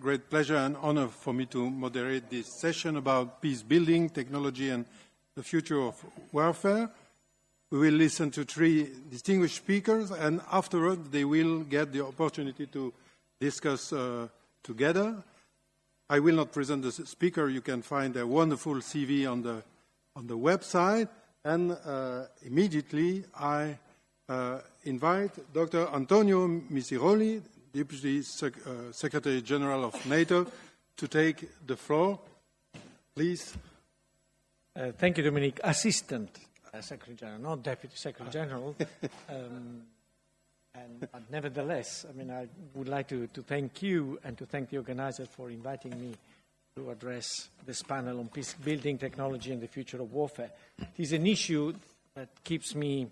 great pleasure and honor for me to moderate this session about peace building, technology, and the future of warfare. We will listen to three distinguished speakers, and afterward they will get the opportunity to discuss together. I will not present the speaker. You can find a wonderful CV on the website. And immediately I invite Dr. Antonio MISSIROLI, Deputy Secretary General of NATO, to take the floor. Please. Thank you, Dominique. Assistant Secretary General, not Deputy Secretary General. But nevertheless, I would like to thank you and to thank the organizers for inviting me to address this panel on peace building, technology, and the future of warfare. It is an issue that keeps me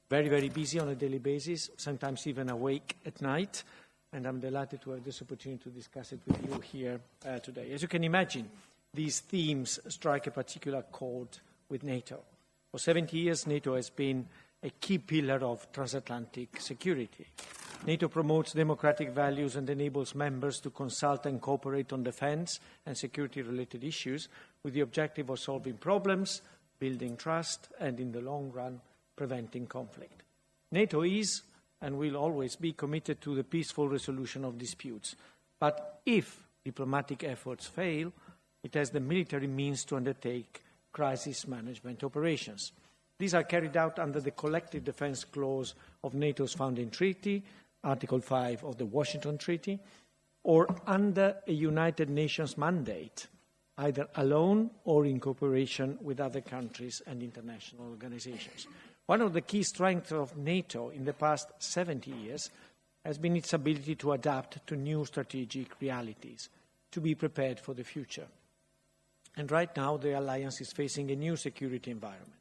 very, very busy on a daily basis, sometimes even awake at night. And I'm delighted to have this opportunity to discuss it with you here today. As you can imagine, these themes strike a particular chord with NATO. For 70 years, NATO has been a key pillar of transatlantic security. NATO promotes democratic values and enables members to consult and cooperate on defense and security-related issues with the objective of solving problems, building trust, and in the long run, preventing conflict. NATO is and will always be committed to the peaceful resolution of disputes. But if diplomatic efforts fail, it has the military means to undertake crisis management operations. These are carried out under the Collective Defense Clause of NATO's founding treaty, Article 5 of the Washington Treaty, or under a United Nations mandate, either alone or in cooperation with other countries and international organizations. One of the key strengths of NATO in the past 70 years has been its ability to adapt to new strategic realities, to be prepared for the future. And right now, the alliance is facing a new security environment.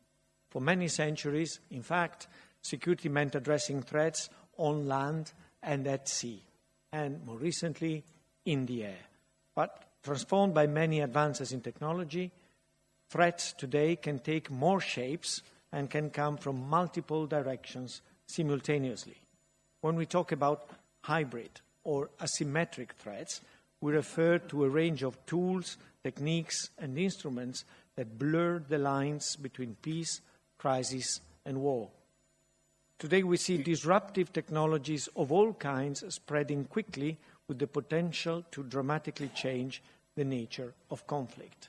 For many centuries, in fact, security meant addressing threats on land and at sea, and more recently, in the air. But transformed by many advances in technology, threats today can take more shapes and can come from multiple directions simultaneously. When we talk about hybrid or asymmetric threats, we refer to a range of tools, techniques, and instruments that blur the lines between peace, crisis, and war. Today we see disruptive technologies of all kinds spreading quickly with the potential to dramatically change the nature of conflict.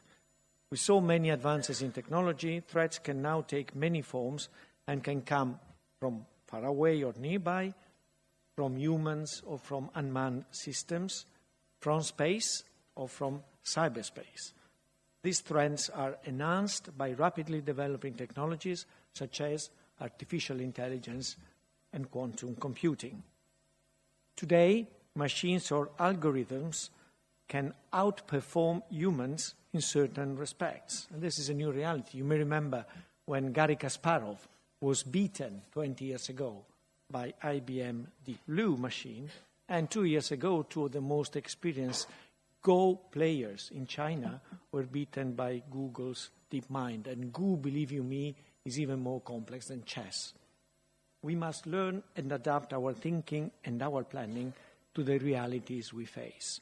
With so many advances in technology, threats can now take many forms and can come from far away or nearby, from humans or from unmanned systems, from space or from cyberspace. These trends are enhanced by rapidly developing technologies such as artificial intelligence and quantum computing. Today, machines or algorithms can outperform humans in certain respects. And this is a new reality. You may remember when Garry Kasparov was beaten 20 years ago by IBM Deep Blue machine, and 2 years ago, two of the most experienced Go players in China were beaten by Google's DeepMind. And Go, believe you me, is even more complex than chess. We must learn and adapt our thinking and our planning to the realities we face.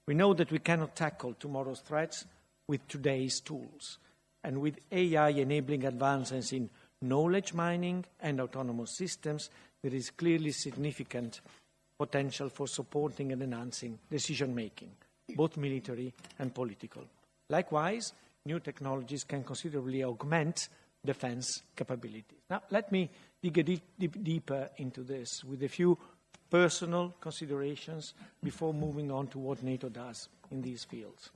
We know that we cannot tackle tomorrow's threats with today's tools. And with AI enabling advances in knowledge mining and autonomous systems, there is clearly significant potential for supporting and enhancing decision-making, both military and political. Likewise, new technologies can considerably augment defense capabilities. Now, let me dig a deeper into this with a few personal considerations before moving on to what NATO does in these fields.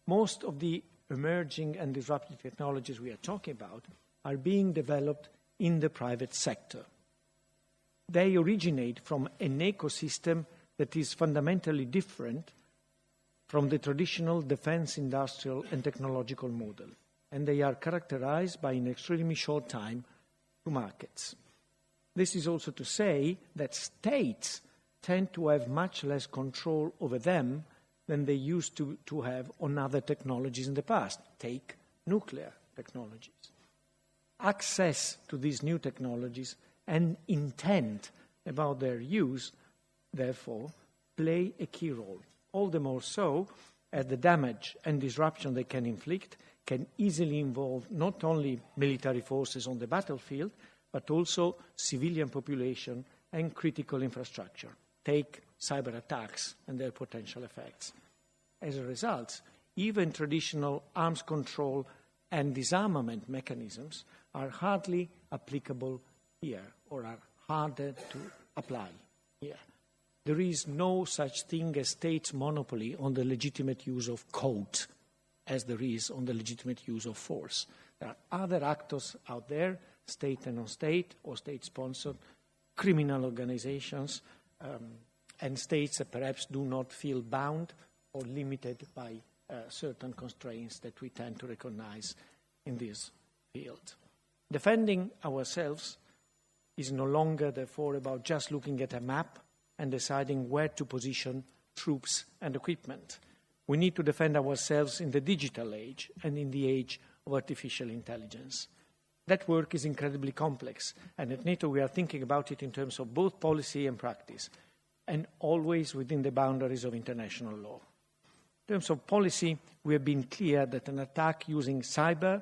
Most of the emerging and disruptive technologies we are talking about are being developed in the private sector. They originate from an ecosystem that is fundamentally different from the traditional defense industrial and technological model, and they are characterized by an extremely short time to markets. This is also to say that states tend to have much less control over them than they used to have on other technologies in the past. Take nuclear technologies. Access to these new technologies and intent about their use, therefore, play a key role. all the more so as the damage and disruption they can inflict can easily involve not only military forces on the battlefield, but also civilian population and critical infrastructure. Take cyber attacks and their potential effects. As a result, even traditional arms control and disarmament mechanisms are hardly applicable here, or are harder to apply here. There is no such thing as state's monopoly on the legitimate use of code as there is on the legitimate use of force. There are other actors out there, state and non-state, or state-sponsored, criminal organizations, and states that perhaps do not feel bound or limited by certain constraints that we tend to recognize in this field. Defending ourselves is no longer, therefore, about just looking at a map and deciding where to position troops and equipment. We need to defend ourselves in the digital age and in the age of artificial intelligence. That work is incredibly complex, and at NATO we are thinking about it in terms of both policy and practice, and always within the boundaries of international law. In terms of policy, we have been clear that an attack using cyber,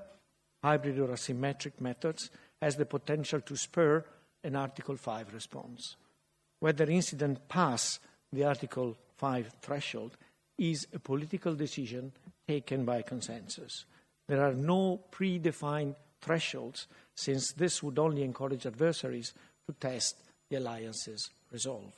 hybrid or asymmetric methods has the potential to spur an Article 5 response. Whether incidents pass the Article 5 threshold is a political decision taken by consensus. There are no predefined thresholds, since this would only encourage adversaries to test the alliance's resolve.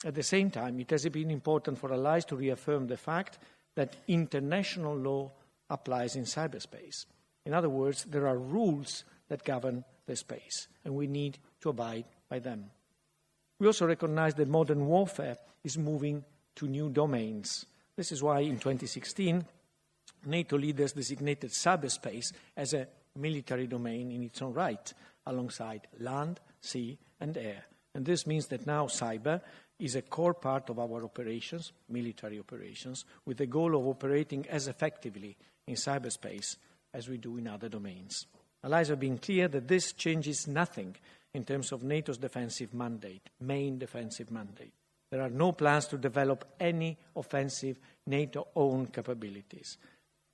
At the same time, it has been important for allies to reaffirm the fact that international law applies in cyberspace. In other words, there are rules that govern the space, and we need to abide by them. We also recognize that modern warfare is moving to new domains. This is why in 2016, NATO leaders designated cyberspace as a military domain in its own right, alongside land, sea, and air. And this means that now cyber is a core part of our operations, military operations, with the goal of operating as effectively in cyberspace as we do in other domains. Allies have been clear that this changes nothing in terms of NATO's defensive mandate, main defensive mandate. There are no plans to develop any offensive NATO-owned capabilities.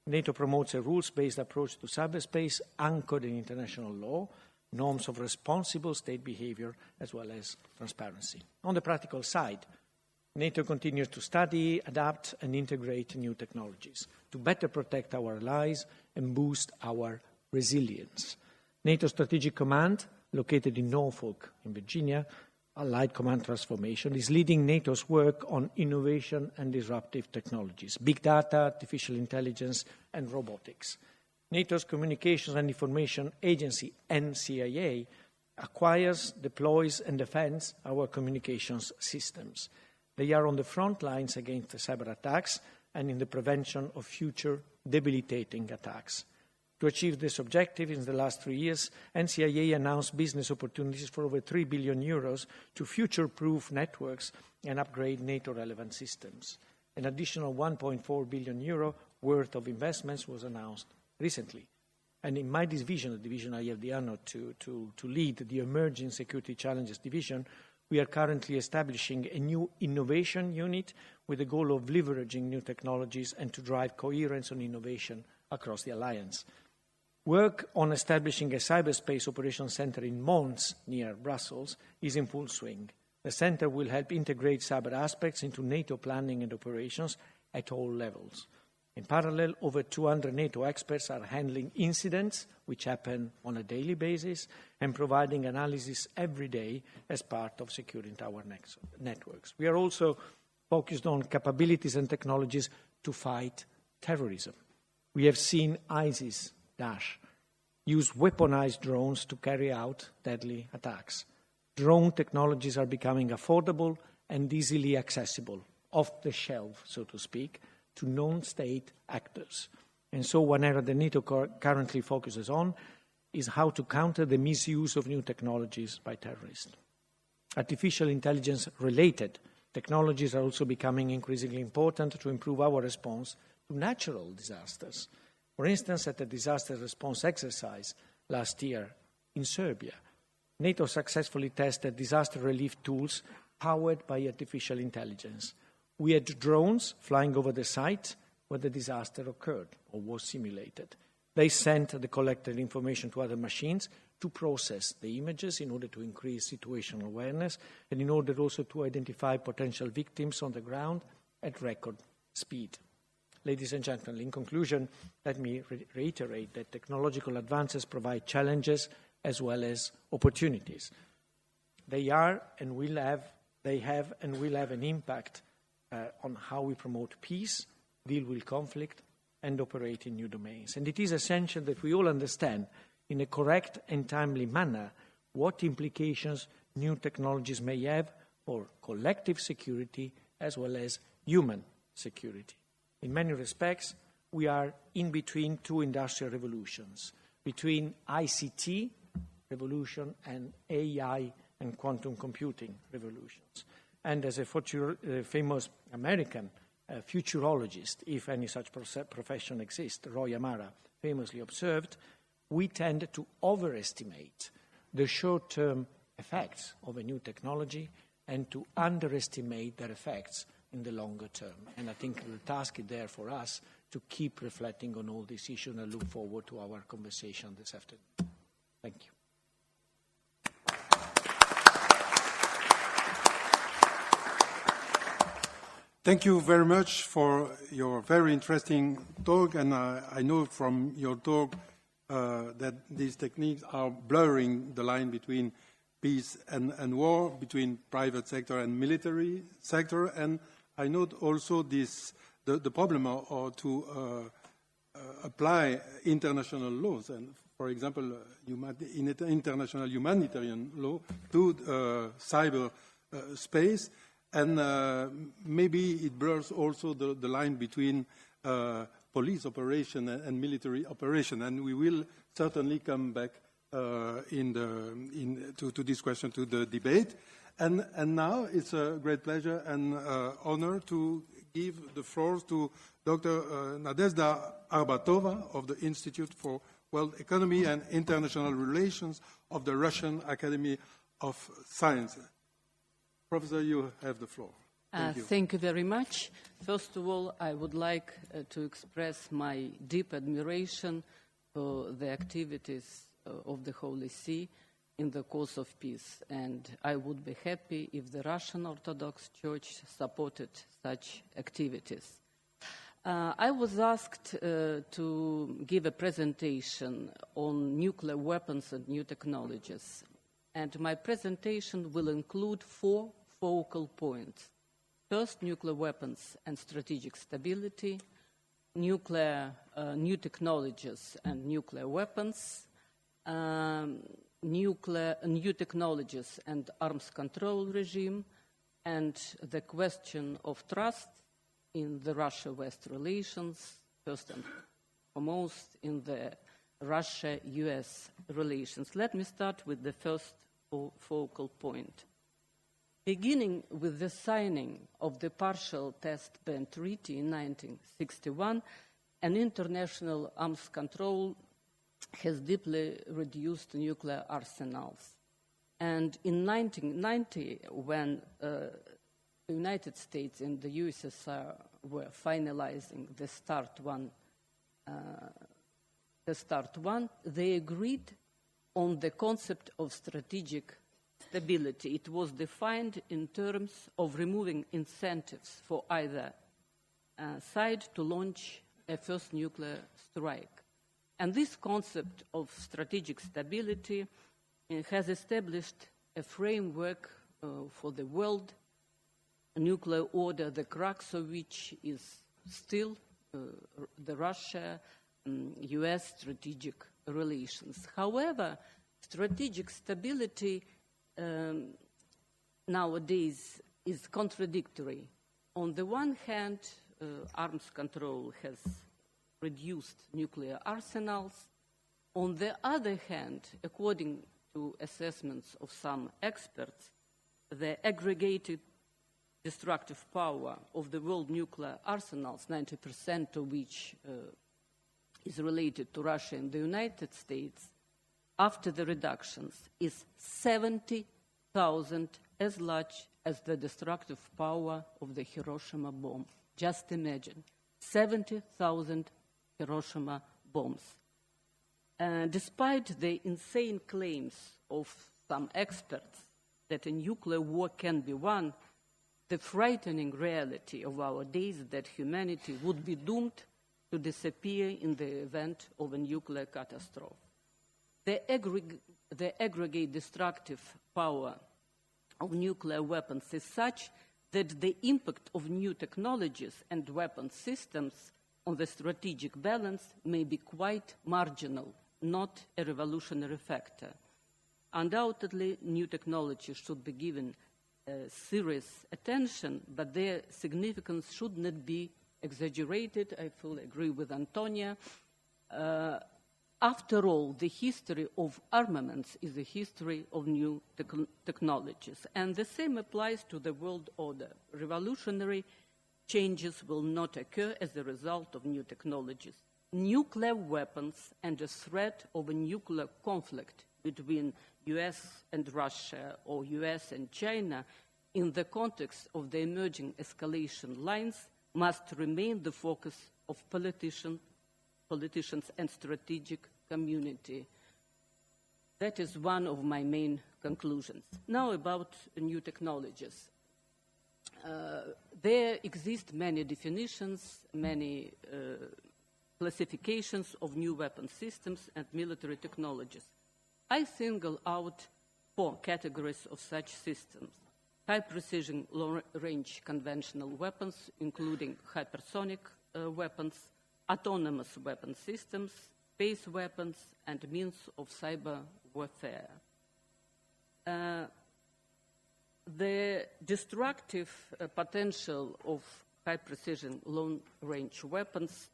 NATO promotes a rules-based approach to cyberspace anchored in international law, norms of responsible state behavior, as well as transparency. On the practical side, NATO continues to study, adapt, and integrate new technologies to better protect our allies and boost our resilience. NATO Strategic Command, located in Norfolk, in Virginia, Allied Command Transformation, is leading NATO's work on innovation and disruptive technologies, big data, artificial intelligence, and robotics. NATO's Communications and Information Agency, NCIA, acquires, deploys, and defends our communications systems. They are on the front lines against the cyber attacks and in the prevention of future debilitating attacks. To achieve this objective, in the last 3 years, NCIA announced business opportunities for over 3 billion euros to future-proof networks and upgrade NATO-relevant systems. An additional 1.4 billion euro worth of investments was announced recently. And in my division, the division I have the honor to lead, the Emerging Security Challenges Division, we are currently establishing a new innovation unit with the goal of leveraging new technologies and to drive coherence and innovation across the alliance. Work on establishing a cyberspace operations center in Mons, near Brussels, is in full swing. The center will help integrate cyber aspects into NATO planning and operations at all levels. In parallel, over 200 NATO experts are handling incidents, which happen on a daily basis, and providing analysis every day as part of securing our networks. We are also focused on capabilities and technologies to fight terrorism. We have seen ISIS use weaponized drones to carry out deadly attacks. Drone technologies are becoming affordable and easily accessible, off the shelf, so to speak, to non-state actors. And so one area that NATO currently focuses on is how to counter the misuse of new technologies by terrorists. Artificial intelligence-related technologies are also becoming increasingly important to improve our response to natural disasters. For instance, at the disaster response exercise last year in Serbia, NATO successfully tested disaster relief tools powered by artificial intelligence. We had drones flying over the site where the disaster occurred or was simulated. They sent the collected information to other machines to process the images in order to increase situational awareness and in order also to identify potential victims on the ground at record speed. Ladies and gentlemen, in conclusion, let me reiterate that technological advances provide challenges as well as opportunities. They have and will have an impact on how we promote peace, deal with conflict, and operate in new domains. And it is essential that we all understand in a correct and timely manner what implications new technologies may have for collective security as well as human security. In many respects, we are in between two industrial revolutions, between ICT revolution and AI and quantum computing revolutions. And as a famous American futurologist, if any such profession exists, Roy Amara, famously observed, we tend to overestimate the short-term effects of a new technology and to underestimate their effects in the longer term. And I think the task is there for us to keep reflecting on all these issues, and I look forward to our conversation this afternoon. Thank you. Thank you very much for your very interesting talk, and I know from your talk that these techniques are blurring the line between peace and war, between private sector and military sector, and I note also the problem to apply international laws, and for example, in international humanitarian law to cyber space. And maybe it blurs also the line between police operation and military operation. And we will certainly come back to this question, to the debate. And now it's a great pleasure and honor to give the floor to Dr. NADEZHDA ARBATOVA of the Institute for World Economy and International Relations of the Russian Academy of Sciences. Professor, you have the floor. Thank you very much. First of all, I would like to express my deep admiration for the activities of the Holy See in the cause of peace. And I would be happy if the Russian Orthodox Church supported such activities. I was asked to give a presentation on nuclear weapons and new technologies. And my presentation will include 4 focal points. First, nuclear weapons and strategic stability, new technologies and nuclear weapons, new technologies and arms control regime, and the question of trust in the Russia-West relations, first and foremost in the Russia-US relations. Let me start with the first focal point. Beginning with the signing of the Partial Test Ban Treaty in 1961, an international arms control has deeply reduced nuclear arsenals. And in 1990, when the United States and the USSR were finalizing the START I, they agreed on the concept of strategic stability. It was defined in terms of removing incentives for either side to launch a first nuclear strike. And this concept of strategic stability has established a framework for the world nuclear order, the crux of which is still the Russia-US strategic relations. However, strategic stability nowadays is contradictory. On the one hand, arms control has reduced nuclear arsenals. On the other hand, according to assessments of some experts, the aggregated destructive power of the world nuclear arsenals, 90% of which is related to Russia and the United States, after the reductions, is 70,000 as large as the destructive power of the Hiroshima bomb. Just imagine, 70,000 Hiroshima bombs. Despite the insane claims of some experts that a nuclear war can be won, the frightening reality of our days is that humanity would be doomed to disappear in the event of a nuclear catastrophe. The aggregate destructive power of nuclear weapons is such that the impact of new technologies and weapon systems on the strategic balance may be quite marginal, not a revolutionary factor. Undoubtedly, new technologies should be given serious attention, but their significance should not be exaggerated. I fully agree with Antonia. After all, the history of armaments is a history of new technologies, and the same applies to the world order. Revolutionary changes will not occur as a result of new technologies. Nuclear weapons and the threat of a nuclear conflict between US and Russia or US and China in the context of the emerging escalation lines must remain the focus of politicians and strategic community. That is one of my main conclusions. Now about new technologies. There exist many definitions, many classifications of new weapon systems and military technologies. I single out 4 categories of such systems: high-precision, long-range conventional weapons, including hypersonic weapons, autonomous weapon systems, space weapons, and means of cyber warfare. The destructive potential of high-precision, long-range weapons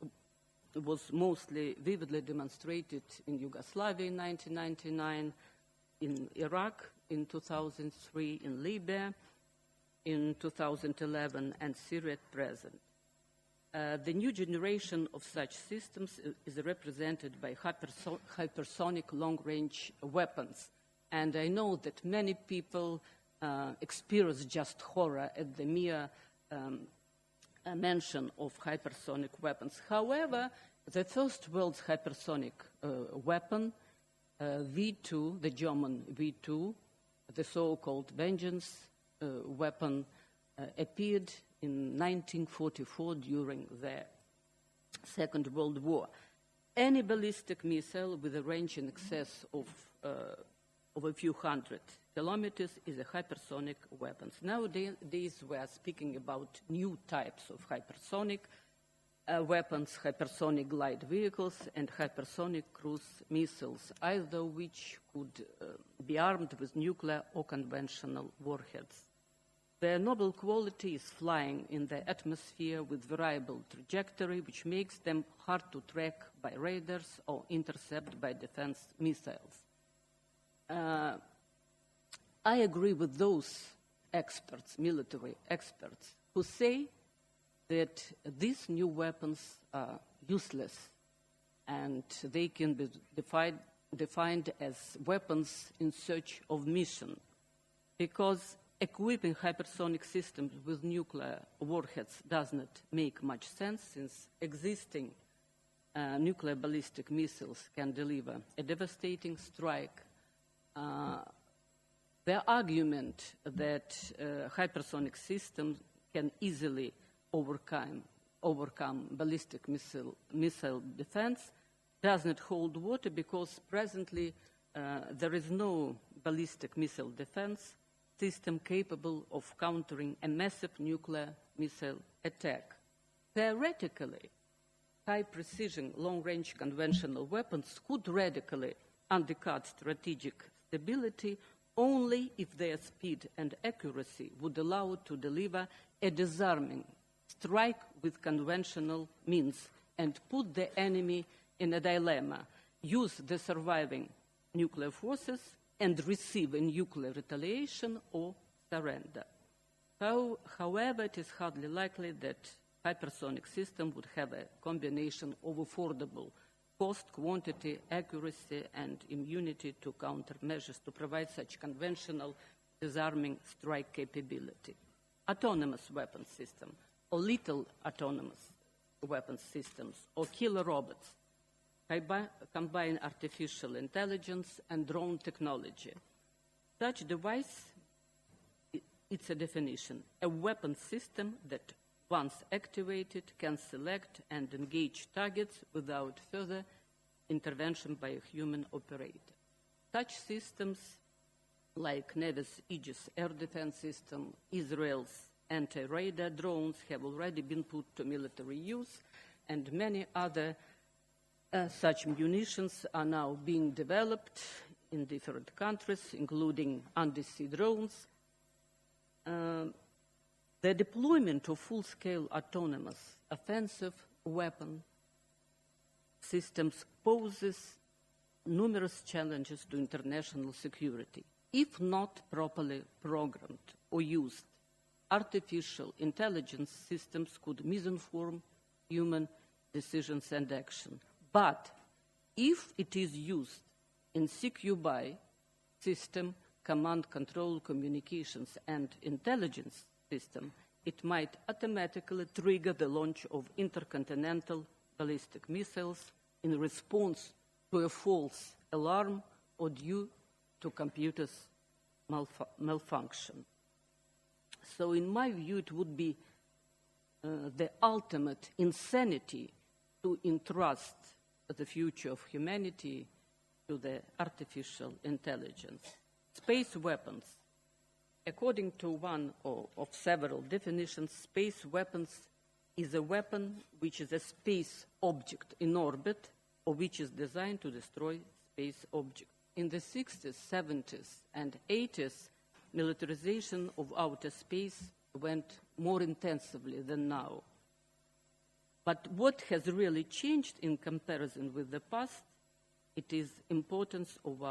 was mostly vividly demonstrated in Yugoslavia in 1999, in Iraq in 2003, in Libya in 2011, and Syria at present. The new generation of such systems is represented by hypersonic long-range weapons. And I know that many people experience just horror at the mere mention of hypersonic weapons. However, the first world's hypersonic weapon, V2, the German V2, the so-called Vengeance weapon, appeared in 1944 during the Second World War. Any ballistic missile with a range in excess of a few hundred kilometers is a hypersonic weapon. Nowadays, we are speaking about new types of hypersonic weapons, hypersonic glide vehicles, and hypersonic cruise missiles, either of which could be armed with nuclear or conventional warheads. Their noble quality is flying in the atmosphere with variable trajectory, which makes them hard to track by radars or intercept by defense missiles. I agree with those experts, military experts, who say that these new weapons are useless and they can be defined as weapons in search of mission, because equipping hypersonic systems with nuclear warheads does not make much sense, since existing nuclear ballistic missiles can deliver a devastating strike. The argument that hypersonic systems can easily overcome ballistic missile defense does not hold water, because presently there is no ballistic missile defense system capable of countering a massive nuclear missile attack. Theoretically, high-precision, long-range conventional weapons could radically undercut strategic stability only if their speed and accuracy would allow to deliver a disarming strike with conventional means and put the enemy in a dilemma: use the surviving nuclear forces and receive a nuclear retaliation or surrender. However, it is hardly likely that hypersonic system would have a combination of affordable cost, quantity, accuracy, and immunity to countermeasures to provide such conventional disarming strike capability. Autonomous weapons system, or little autonomous weapons systems, or killer robots, combine artificial intelligence and drone technology. Such device, it's a definition, a weapon system that, once activated, can select and engage targets without further intervention by a human operator. Such systems, like Navy's Aegis air defense system, Israel's anti-radar drones, have already been put to military use, and many other such munitions are now being developed in different countries, including undersea drones. The deployment of full-scale autonomous offensive weapon systems poses numerous challenges to international security. If not properly programmed or used, artificial intelligence systems could misinform human decisions and action. But if it is used in CQ-BY system, command, control, communications, and intelligence system, it might automatically trigger the launch of intercontinental ballistic missiles in response to a false alarm or due to computers' malfunction. So in my view, it would be the ultimate insanity to entrust the future of humanity to the artificial intelligence. Space weapons. According to one of several definitions, space weapons is a weapon which is a space object in orbit or which is designed to destroy space objects. In the 60s, 70s, and 80s, militarization of outer space went more intensively than now. But what has really changed in comparison with the past, it is importance of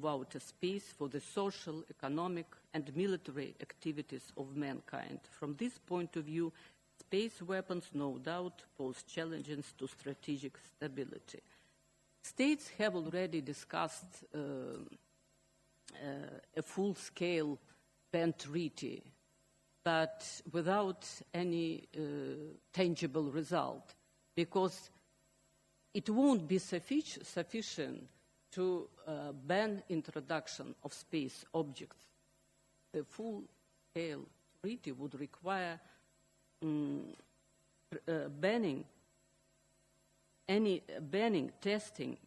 outer space for the social, economic, and military activities of mankind. From this point of view, space weapons no doubt pose challenges to strategic stability. States have already discussed a full-scale ban treaty, but without any tangible result, because it won't be sufficient to ban introduction of space objects. The full-scale treaty would require banning, testing,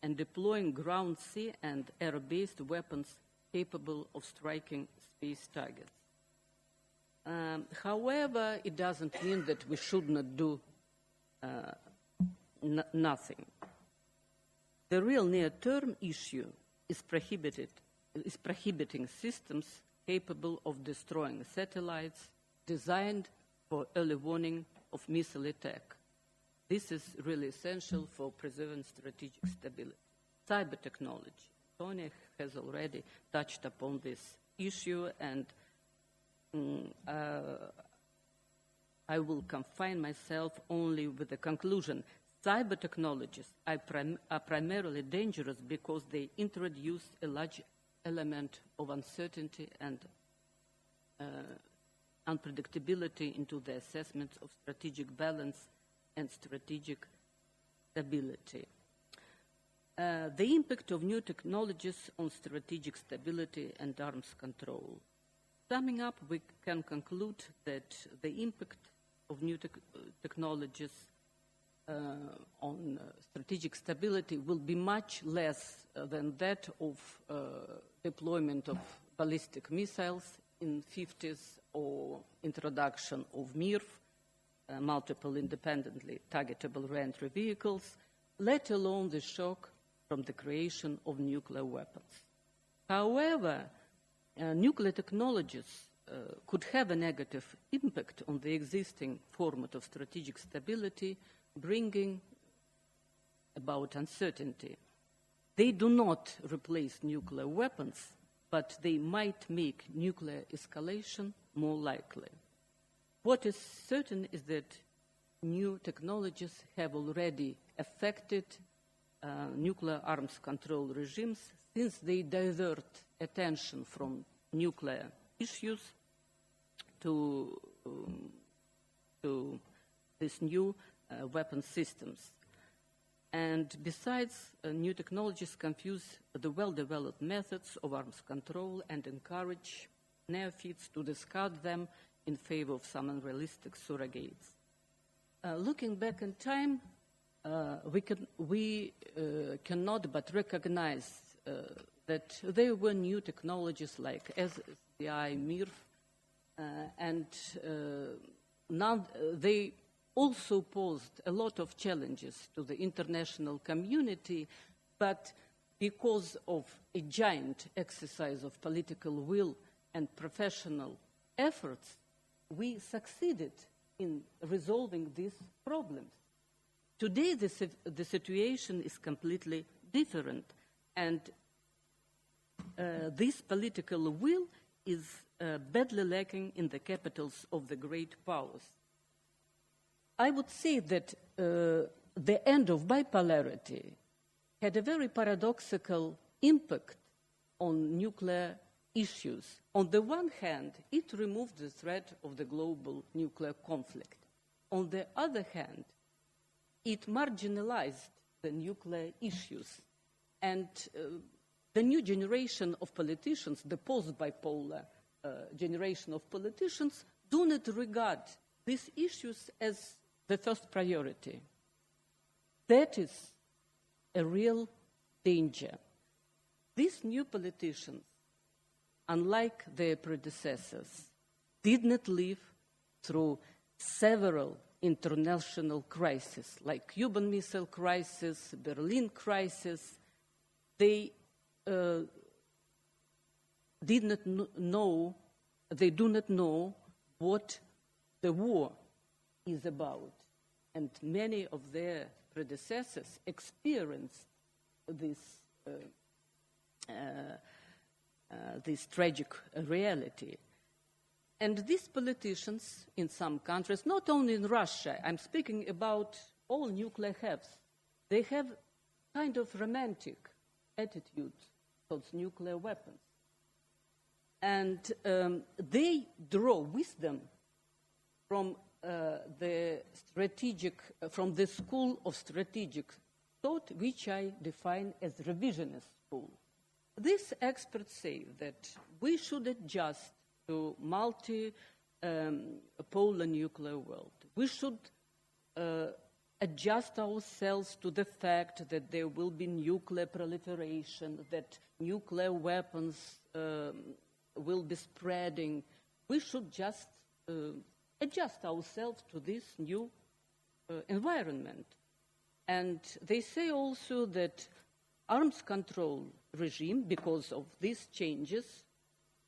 and deploying ground, sea, and air-based weapons capable of striking space targets. However, it doesn't mean that we should not do nothing. The real near-term issue is prohibiting systems capable of destroying satellites designed for early warning of missile attack. This is really essential for preserving strategic stability. Cyber technology. Tony has already touched upon this issue, and I will confine myself only with the conclusion. Cyber technologies are primarily dangerous because they introduce a large element of uncertainty and unpredictability into the assessment of strategic balance and strategic stability. The impact of new technologies on strategic stability and arms control. Summing up, we can conclude that the impact of new technologies on strategic stability will be much less than that of deployment of ballistic missiles in the 50s or introduction of MIRV, multiple independently targetable reentry vehicles, let alone the shock from the creation of nuclear weapons. However, nuclear technologies could have a negative impact on the existing format of strategic stability, bringing about uncertainty. They do not replace nuclear weapons, but they might make nuclear escalation more likely. What is certain is that new technologies have already affected nuclear arms control regimes, since they divert attention from nuclear issues to these new weapon systems. And besides, new technologies confuse the well-developed methods of arms control and encourage neophytes to discard them in favor of some unrealistic surrogates. Looking back in time, we cannot but recognize that there were new technologies like SDI, MIRF, and now they also posed a lot of challenges to the international community, but because of a giant exercise of political will and professional efforts, we succeeded in resolving these problems. Today, the situation is completely different, and this political will is badly lacking in the capitals of the great powers. I would say that the end of bipolarity had a very paradoxical impact on nuclear issues. On the one hand, it removed the threat of the global nuclear conflict. On the other hand, it marginalized the nuclear issues. And the new generation of politicians, the post-bipolar generation of politicians, do not regard these issues as the first priority. That is a real danger. These new politicians, unlike their predecessors, did not live through several international crises, like Cuban Missile Crisis, Berlin Crisis. They do not know what the war is about. And many of their predecessors experienced this tragic reality. And these politicians in some countries, not only in Russia, I'm speaking about all nuclear haves, they have kind of romantic attitude towards nuclear weapons. And they draw wisdom from from the school of strategic thought, which I define as revisionist school. These experts say that we should adjust to multi-polar nuclear world. We should adjust ourselves to the fact that there will be nuclear proliferation, that nuclear weapons will be spreading. We should just adjust ourselves to this new environment. And they say also that arms control regime, because of these changes,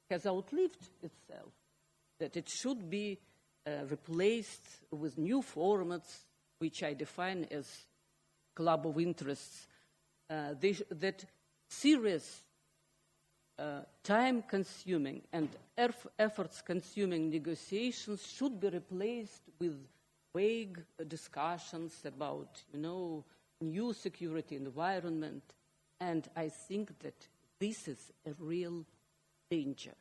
has outlived itself, that it should be replaced with new formats, which I define as club of interests, that serious time-consuming and efforts-consuming negotiations should be replaced with vague discussions about, new security environment. And I think that this is a real danger.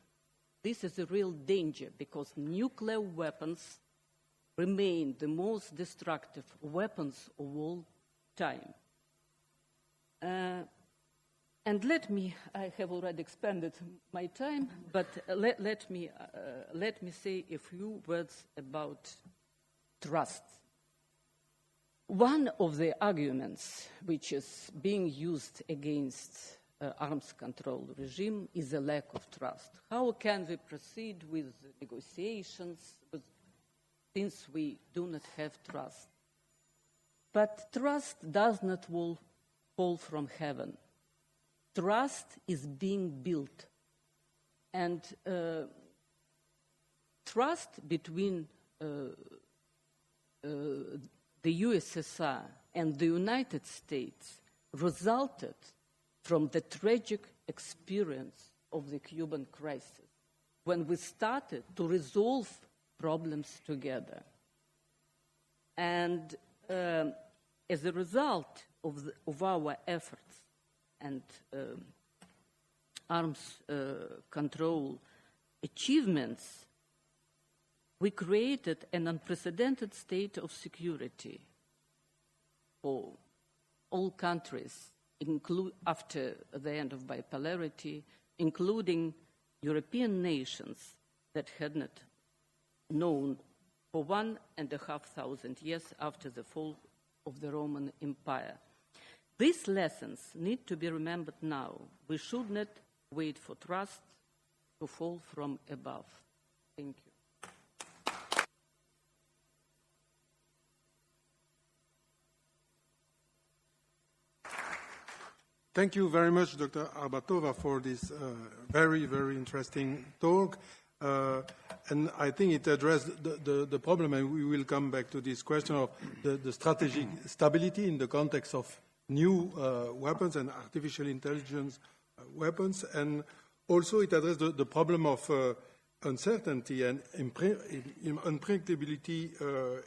This is a real danger because nuclear weapons remain the most destructive weapons of all time. And I have already expended my time, but let me say a few words about trust. One of the arguments which is being used against arms control regime is a lack of trust. How can we proceed with negotiations since we do not have trust? But trust does not fall from heaven. Trust is being built. And trust between the USSR and the United States resulted from the tragic experience of the Cuban crisis, when we started to resolve problems together. And as a result of our efforts and arms control achievements, we created an unprecedented state of security for all countries, after the end of bipolarity, including European nations that had not known for 1,500 years after the fall of the Roman Empire. These lessons need to be remembered now. We should not wait for trust to fall from above. Thank you. Thank you very much, Dr. ARBATOVA, for this very, very interesting talk. And I think it addressed the problem, and we will come back to this question of the strategic stability in the context of new weapons and artificial intelligence weapons. And also it addressed the problem of uncertainty and unpredictability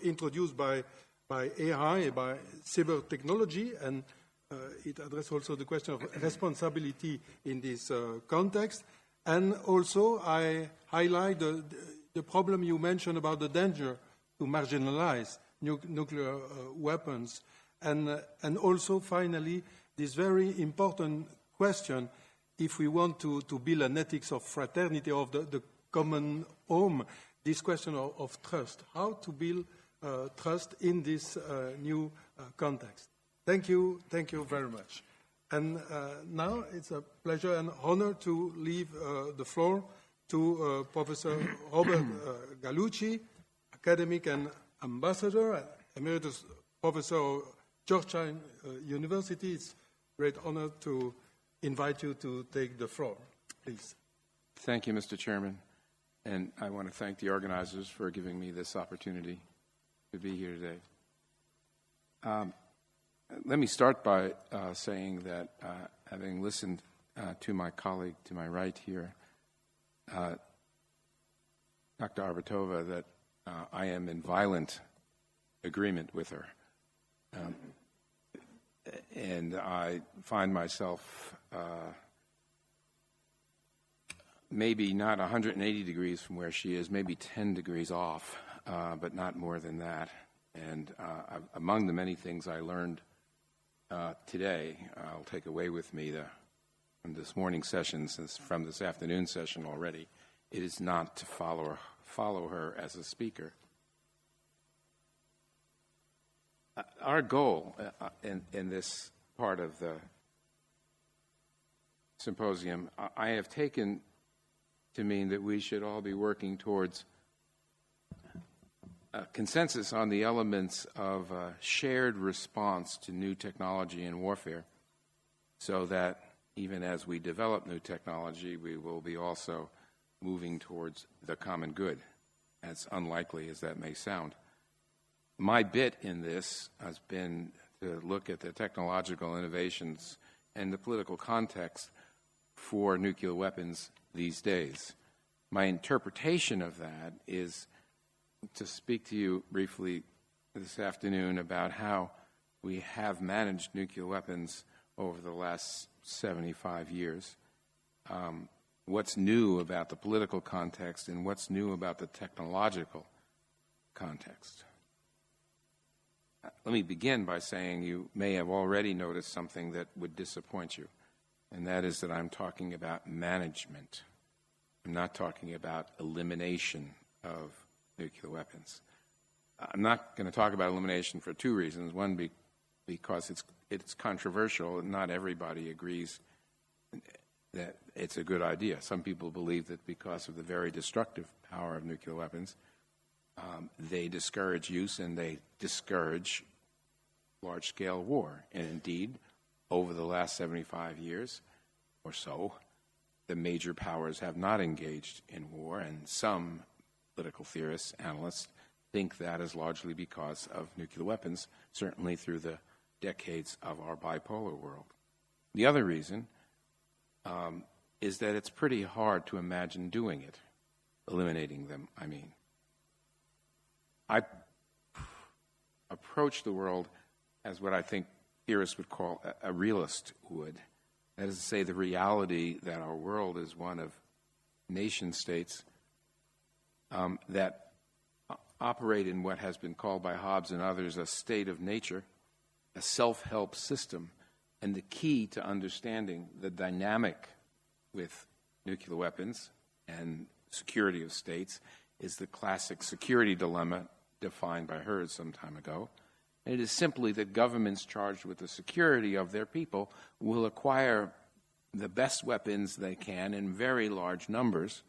introduced by AI, by cyber technology, and it addressed also the question of responsibility in this context. And also I highlight the problem you mentioned about the danger to marginalize nuclear weapons. And also, finally, this very important question, if we want to build an ethics of fraternity of the common home, this question of trust, how to build trust in this new context. Thank you very much. And now it's a pleasure and honor to leave the floor to Professor Robert Gallucci, academic and ambassador, emeritus professor of Georgetown University. It's a great honor to invite you to take the floor. Please. Thank you, Mr. Chairman. And I want to thank the organizers for giving me this opportunity to be here today. Let me start by saying that having listened to my colleague to my right here, Dr. ARBATOVA, that I am in violent agreement with her. And I find myself maybe not 180 degrees from where she is, maybe 10 degrees off, but not more than that. And among the many things I learned today, I'll take away with me from this morning session, since from this afternoon session already, it is not to follow her as a speaker. Our goal in this part of the symposium, I have taken to mean that we should all be working towards consensus on the elements of a shared response to new technology in warfare, so that even as we develop new technology, we will be also moving towards the common good, as unlikely as that may sound. My bit in this has been to look at the technological innovations and the political context for nuclear weapons these days. My interpretation of that is to speak to you briefly this afternoon about how we have managed nuclear weapons over the last 75 years, what's new about the political context, and what's new about the technological context. Let me begin by saying you may have already noticed something that would disappoint you, and that is that I'm talking about management. I'm not talking about elimination of nuclear weapons. I'm not going to talk about elimination for two reasons. One, because it's controversial, and not everybody agrees that it's a good idea. Some people believe that because of the very destructive power of nuclear weapons, they discourage use and they discourage large-scale war. And indeed, over the last 75 years or so, the major powers have not engaged in war, and some political theorists, analysts, think that is largely because of nuclear weapons, certainly through the decades of our bipolar world. The other reason is that it's pretty hard to imagine doing it, eliminating them, I mean. I approach the world as what I think theorists would call a realist would. That is to say, the reality that our world is one of nation-states that operate in what has been called by Hobbes and others a state of nature, a self-help system. And the key to understanding the dynamic with nuclear weapons and security of states is the classic security dilemma defined by Hurd some time ago. And it is simply that governments charged with the security of their people will acquire the best weapons they can in very large numbers,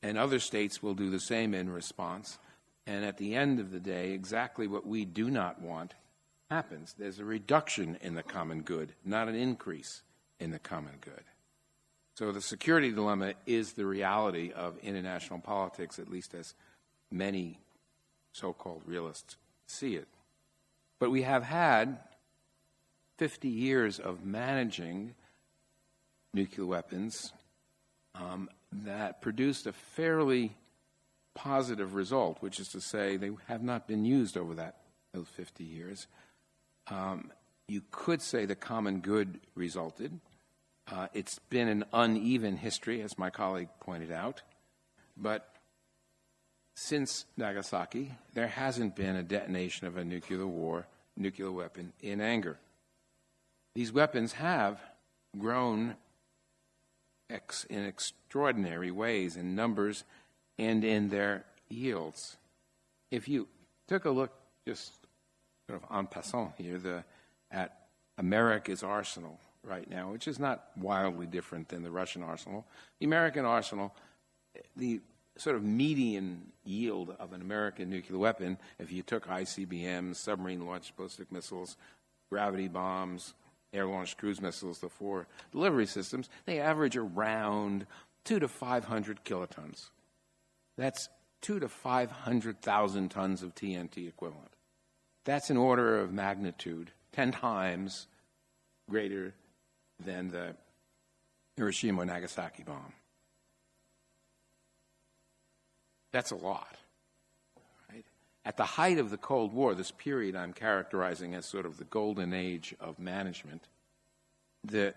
and other states will do the same in response. And at the end of the day, exactly what we do not want happens. There's a reduction in the common good, not an increase in the common good. So the security dilemma is the reality of international politics, at least as many so-called realists see it. But we have had 50 years of managing nuclear weapons that produced a fairly positive result, which is to say they have not been used over those 50 years. You could say the common good resulted. It's been an uneven history, as my colleague pointed out, but since Nagasaki, there hasn't been a detonation of a nuclear weapon in anger. These weapons have grown in extraordinary ways in numbers and in their yields. If you took a look just sort of en passant here at America's arsenal right now, which is not wildly different than the Russian arsenal, the American arsenal, the sort of median yield of an American nuclear weapon, if you took ICBMs, submarine-launched ballistic missiles, gravity bombs, air-launched cruise missiles, the 4 delivery systems, they average around 200 to 500 kilotons. That's 200 to 500,000 tons of TNT equivalent. That's an order of magnitude 10 times greater than the Hiroshima or Nagasaki bomb. That's a lot. Right? At the height of the Cold War, this period I'm characterizing as sort of the golden age of management, the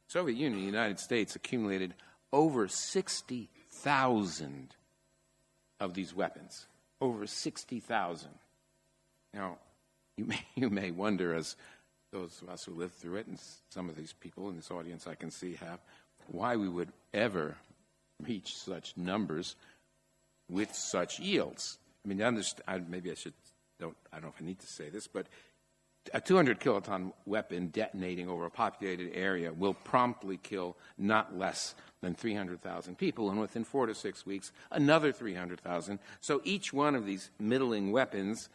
Soviet Union, the United States, accumulated over 60,000 of these weapons. Over 60,000. Now, you may wonder, as those of us who lived through it, and some of these people in this audience I can see have, why we would ever reach such numbers with such yields. I mean, maybe I don't know if I need to say this, but a 200 kiloton weapon detonating over a populated area will promptly kill not less than 300,000 people, and within 4 to 6 weeks, another 300,000. So each one of these middling weapons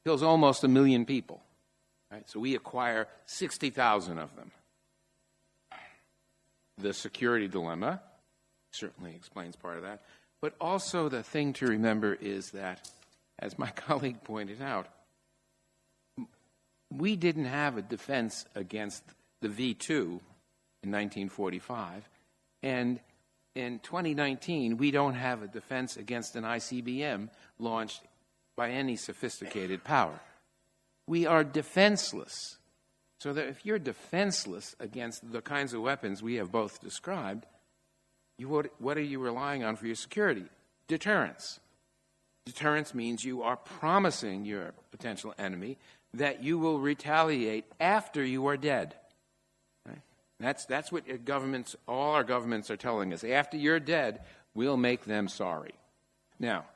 kills almost 1 million people. Right? So we acquire 60,000 of them. The security dilemma certainly explains part of that. But also the thing to remember is that, as my colleague pointed out, we didn't have a defense against the V2 in 1945, and in 2019 we don't have a defense against an ICBM launched by any sophisticated power. We are defenseless. So that if you're defenseless against the kinds of weapons we have both described, what are you relying on for your security? Deterrence. Deterrence means you are promising your potential enemy that you will retaliate after you are dead. Right? That's what all our governments are telling us. After you're dead, we'll make them sorry. Now,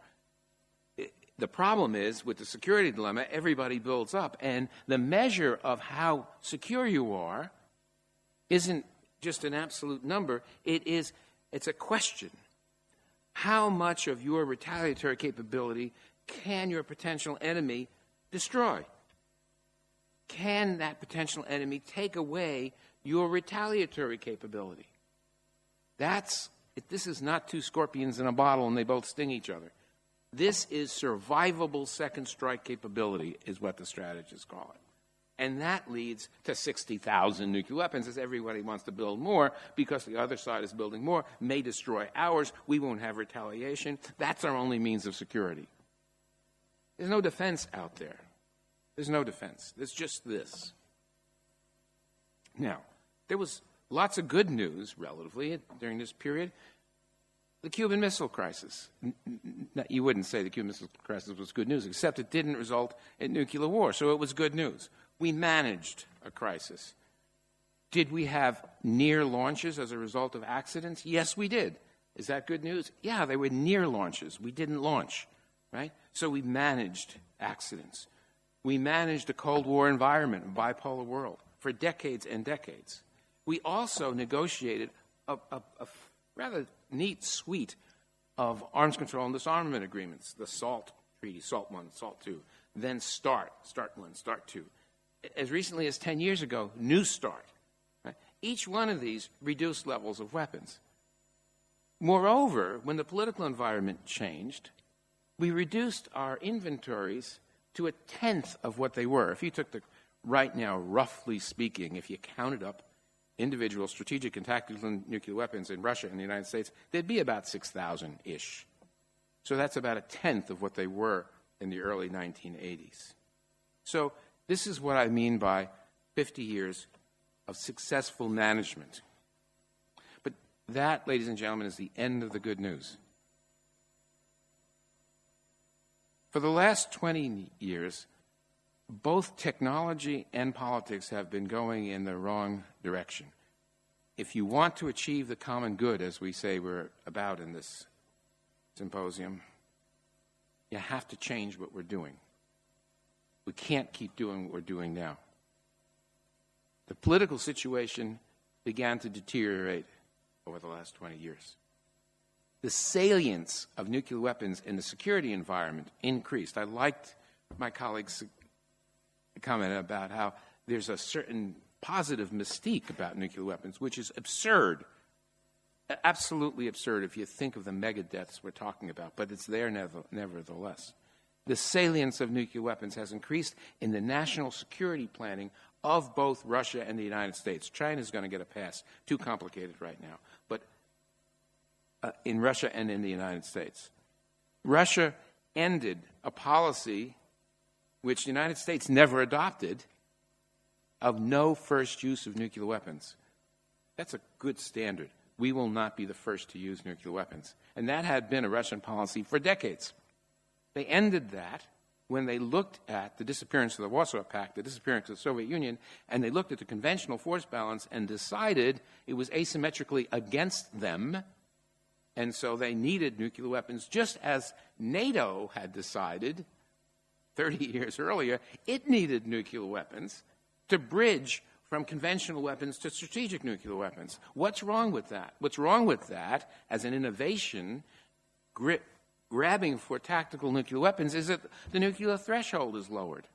the problem is, with the security dilemma, everybody builds up, and the measure of how secure you are isn't just an absolute number. It's a question. How much of your retaliatory capability can your potential enemy destroy? Can that potential enemy take away your retaliatory capability? This is not 2 scorpions in a bottle and they both sting each other. This is survivable second strike capability, is what the strategists call it. And that leads to 60,000 nuclear weapons, as everybody wants to build more, because the other side is building more, may destroy ours, we won't have retaliation. That's our only means of security. There's no defense out there. There's no defense. There's just this. Now, there was lots of good news, relatively, during this period. The Cuban Missile Crisis. You wouldn't say the Cuban Missile Crisis was good news, except it didn't result in nuclear war, so it was good news. We managed a crisis. Did we have near launches as a result of accidents? Yes, we did. Is that good news? Yeah, they were near launches. We didn't launch, right? So we managed accidents. We managed a Cold War environment, a bipolar world, for decades and decades. We also negotiated a rather neat suite of arms control and disarmament agreements, the SALT Treaty, SALT 1, SALT 2, then START 1, START 2. As recently as 10 years ago, New START. Right? Each one of these reduced levels of weapons. Moreover, when the political environment changed, we reduced our inventories to a tenth of what they were. If you took right now, roughly speaking, if you counted up individual strategic and tactical nuclear weapons in Russia and the United States, they'd be about 6,000-ish. So that's about a tenth of what they were in the early 1980s. So this is what I mean by 50 years of successful management. But that, ladies and gentlemen, is the end of the good news. For the last 20 years, both technology and politics have been going in the wrong direction. If you want to achieve the common good, as we say we're about in this symposium, you have to change what we're doing. We can't keep doing what we're doing now. The political situation began to deteriorate over the last 20 years. The salience of nuclear weapons in the security environment increased. I liked my colleagues' comment about how there's a certain positive mystique about nuclear weapons, which is absurd, absolutely absurd if you think of the mega deaths we're talking about, but it's there nevertheless. The salience of nuclear weapons has increased in the national security planning of both Russia and the United States. China's going to get a pass. Too complicated right now. But in Russia and in the United States. Russia ended a policy which the United States never adopted of no first use of nuclear weapons. That's a good standard. We will not be the first to use nuclear weapons. And that had been a Russian policy for decades. They ended that when they looked at the disappearance of the Warsaw Pact, the disappearance of the Soviet Union, and they looked at the conventional force balance and decided it was asymmetrically against them, and so they needed nuclear weapons, just as NATO had decided 30 years earlier it needed nuclear weapons to bridge from conventional weapons to strategic nuclear weapons. What's wrong with that? What's wrong with that, as an innovation, grabbing for tactical nuclear weapons, is that the nuclear threshold is lowered.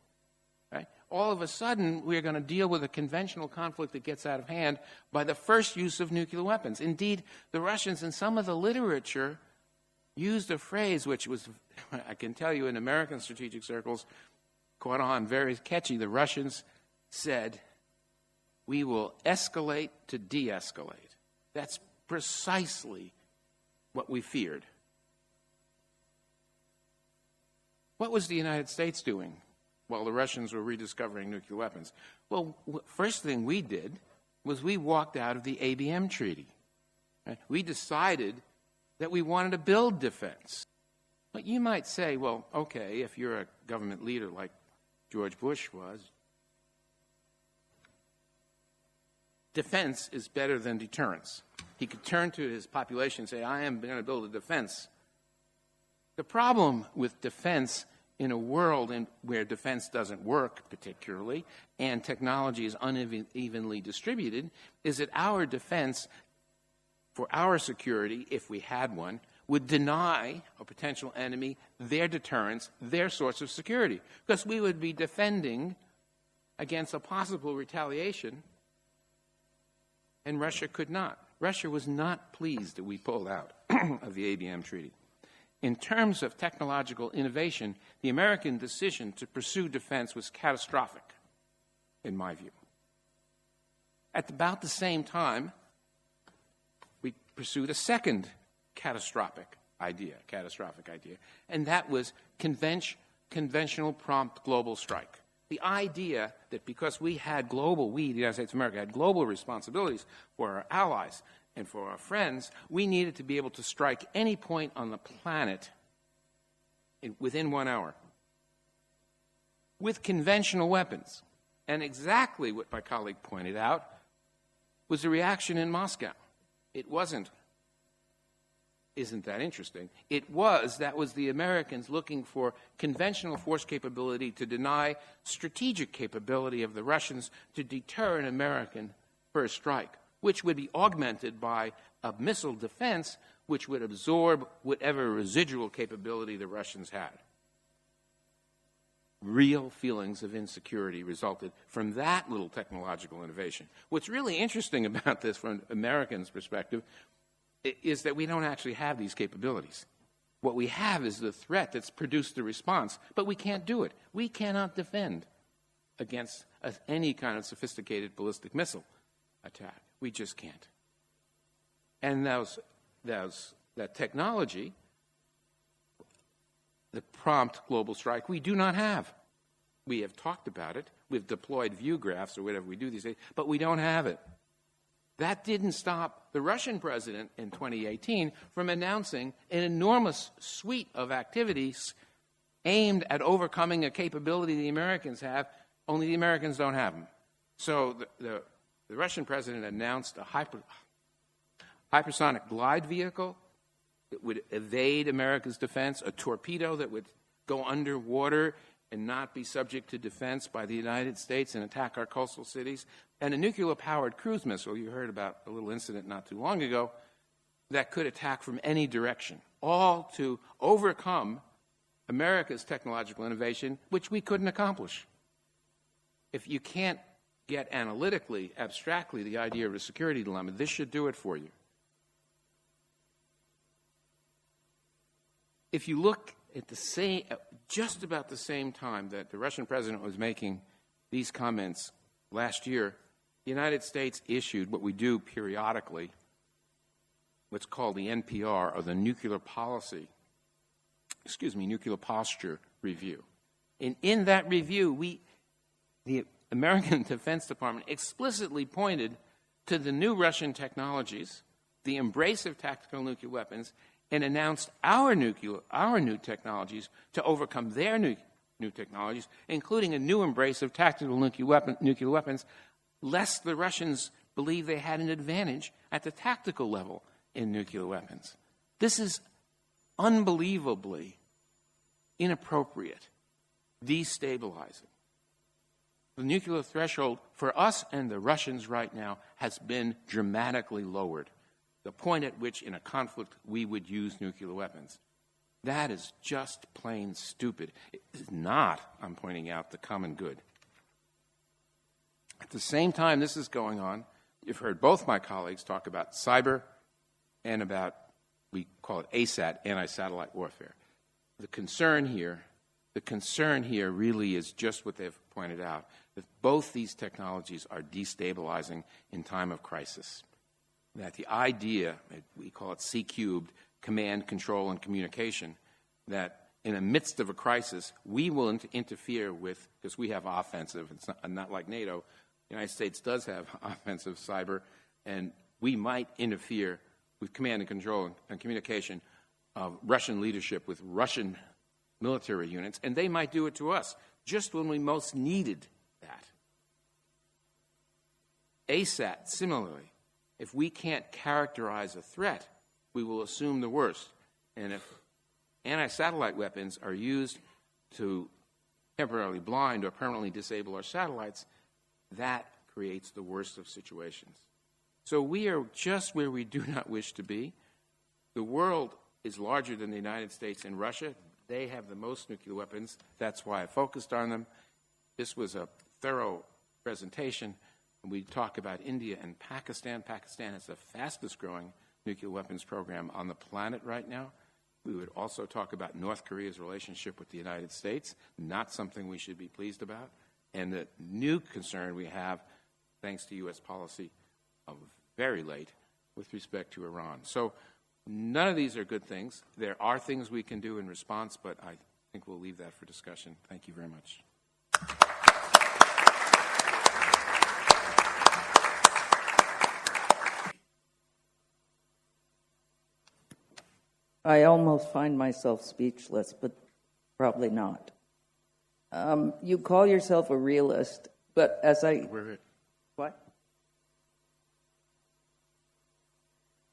Right? All of a sudden, we're going to deal with a conventional conflict that gets out of hand by the first use of nuclear weapons. Indeed, the Russians, in some of the literature, used a phrase which was, I can tell you, in American strategic circles, caught on, very catchy. The Russians said, "We will escalate to de-escalate." That's precisely what we feared. What was the United States doing while the Russians were rediscovering nuclear weapons? Well, first thing we did was we walked out of the ABM Treaty. Right? We decided that we wanted to build defense. But you might say, well, okay, if you're a government leader like George Bush was, defense is better than deterrence. He could turn to his population and say, I am going to build a defense. The problem with defense in a world where defense doesn't work particularly and technology is unevenly distributed is that our defense for our security, if we had one, would deny a potential enemy their deterrence, their source of security, because we would be defending against a possible retaliation, and Russia could not. Russia was not pleased that we pulled out of the ABM Treaty. In terms of technological innovation, the American decision to pursue defense was catastrophic, in my view. At about the same time, we pursued a second catastrophic idea, and that was conventional prompt global strike. The idea that because we, the United States of America, had global responsibilities for our allies, and for our friends, we needed to be able to strike any point on the planet within 1 hour with conventional weapons. And exactly what my colleague pointed out was the reaction in Moscow. It wasn't, isn't that interesting? That was the Americans looking for conventional force capability to deny strategic capability of the Russians to deter an American first strike, which would be augmented by a missile defense which would absorb whatever residual capability the Russians had. Real feelings of insecurity resulted from that little technological innovation. What's really interesting about this from Americans' perspective is that we don't actually have these capabilities. What we have is the threat that's produced the response, but we can't do it. We cannot defend against any kind of sophisticated ballistic missile attack. We just can't. And that technology, the prompt global strike, we do not have. We have talked about it. We've deployed view graphs or whatever we do these days, but we don't have it. That didn't stop the Russian president in 2018 from announcing an enormous suite of activities aimed at overcoming a capability the Americans have, only the Americans don't have them. So the Russian president announced a hypersonic glide vehicle that would evade America's defense, a torpedo that would go underwater and not be subject to defense by the United States and attack our coastal cities, and a nuclear-powered cruise missile, you heard about a little incident not too long ago, that could attack from any direction, all to overcome America's technological innovation, which we couldn't accomplish. If you can't get analytically, abstractly, the idea of a security dilemma, this should do it for you. If you look at just about the same time that the Russian president was making these comments last year, the United States issued what we do periodically, what's called the NPR, or the Nuclear Posture Review. And in that review, the American Defense Department explicitly pointed to the new Russian technologies, the embrace of tactical nuclear weapons, and announced our new technologies to overcome their new technologies, including a new embrace of tactical nuclear weapons, lest the Russians believe they had an advantage at the tactical level in nuclear weapons. This is unbelievably inappropriate, destabilizing. The nuclear threshold for us and the Russians right now has been dramatically lowered, the point at which in a conflict we would use nuclear weapons. That is just plain stupid. It is not, I'm pointing out, the common good. At the same time this is going on, you've heard both my colleagues talk about cyber and about, we call it ASAT, anti-satellite warfare. The concern here really is just what they've pointed out, that both these technologies are destabilizing in time of crisis. That the idea, we call it C-cubed, command, control, and communication, that in the midst of a crisis, we will interfere with, because we have offensive, it's not like NATO, the United States does have offensive cyber, and we might interfere with command and control and communication of Russian leadership with Russian military units, and they might do it to us, just when we most needed that. ASAT, similarly. If we can't characterize a threat, we will assume the worst. And if anti-satellite weapons are used to temporarily blind or permanently disable our satellites, that creates the worst of situations. So we are just where we do not wish to be. The world is larger than the United States and Russia. They have the most nuclear weapons. That's why I focused on them. This was a thorough presentation. We talk about India and Pakistan. Pakistan has the fastest growing nuclear weapons program on the planet right now. We would also talk about North Korea's relationship with the United States, not something we should be pleased about, and the new concern we have, thanks to U.S. policy of very late, with respect to Iran. So none of these are good things. There are things we can do in response, but I think we'll leave that for discussion. Thank you very much. I almost find myself speechless, but probably not. You call yourself a realist, but as I... What?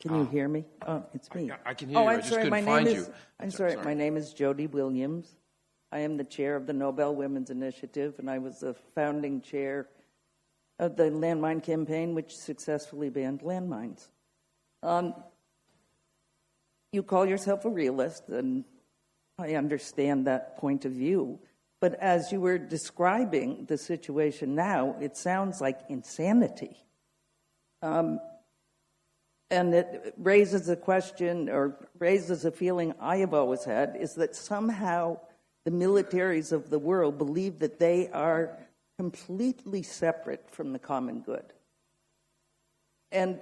Can you hear me? Oh, it's me. I can hear you. I just couldn't find you. I'm sorry. My name is Jody Williams. I am the chair of the Nobel Women's Initiative, and I was the founding chair of the landmine campaign, which successfully banned landmines. You call yourself a realist, and I understand that point of view. But as you were describing the situation now, it sounds like insanity. And it raises a question, or raises a feeling I have always had, is that somehow the militaries of the world believe that they are completely separate from the common good. And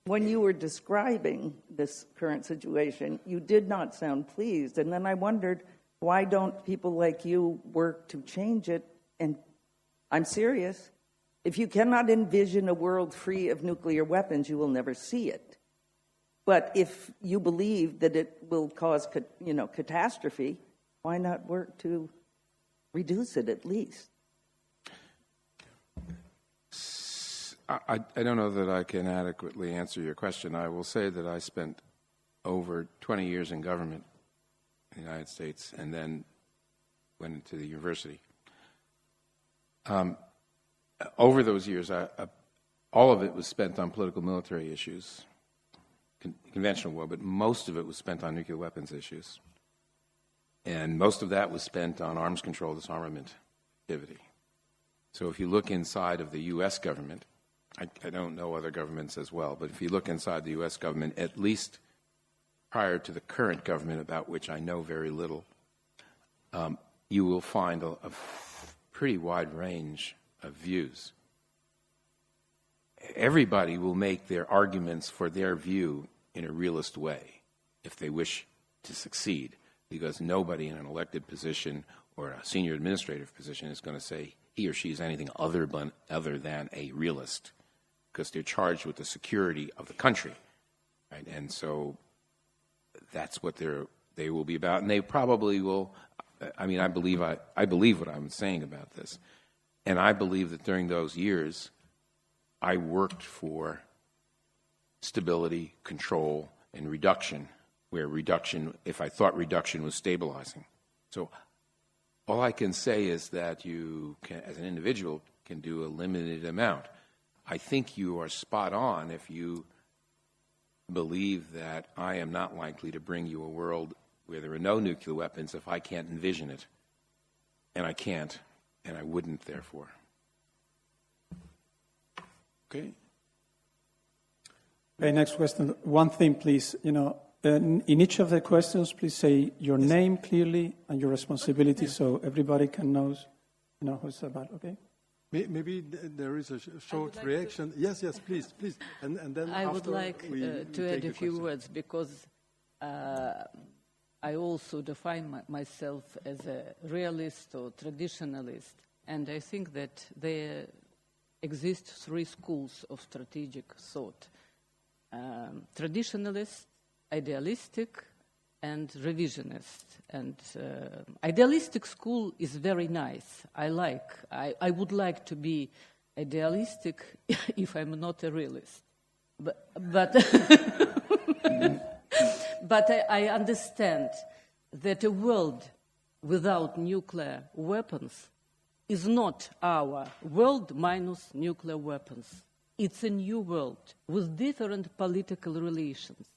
when you were describing this current situation, you did not sound pleased. And then I wondered, why don't people like you work to change it? And I'm serious. If you cannot envision a world free of nuclear weapons, you will never see it. But if you believe that it will cause, catastrophe, why not work to reduce it at least? I don't know that I can adequately answer your question. I will say that I spent over 20 years in government in the United States and then went into the university. Over those years, all of it was spent on political military issues, conventional war, but most of it was spent on nuclear weapons issues. And most of that was spent on arms control, disarmament activity. So if you look inside of the U.S. government, I don't know other governments as well, but if you look inside the U.S. government, at least prior to the current government, about which I know very little, you will find a pretty wide range of views. Everybody will make their arguments for their view in a realist way if they wish to succeed, because nobody in an elected position or a senior administrative position is going to say he or she is anything other than a realist, because they're charged with the security of the country, right? And so that's what they will be about, and they probably will. I mean, I believe what I'm saying about this, and I believe that during those years, I worked for stability, control, and reduction, where reduction, if I thought reduction was stabilizing. So all I can say is that you can, as an individual, can do a limited amount. I think you are spot on if you believe that I am not likely to bring you a world where there are no nuclear weapons if I can't envision it. And I can't, and I wouldn't, therefore. Okay. Okay, next question. One thing, please. In each of the questions, please say your name clearly and your responsibility so everybody can know who it's about, okay? Maybe there is a short reaction. Yes, please. And then I would like to add a few words, because I also define myself as a realist or traditionalist, and I think that there exist three schools of strategic thought: traditionalist, idealistic, and revisionist. And idealistic school is very nice. I would like to be idealistic if I'm not a realist. But I understand that a world without nuclear weapons is not our world minus nuclear weapons. It's a new world with different political relations.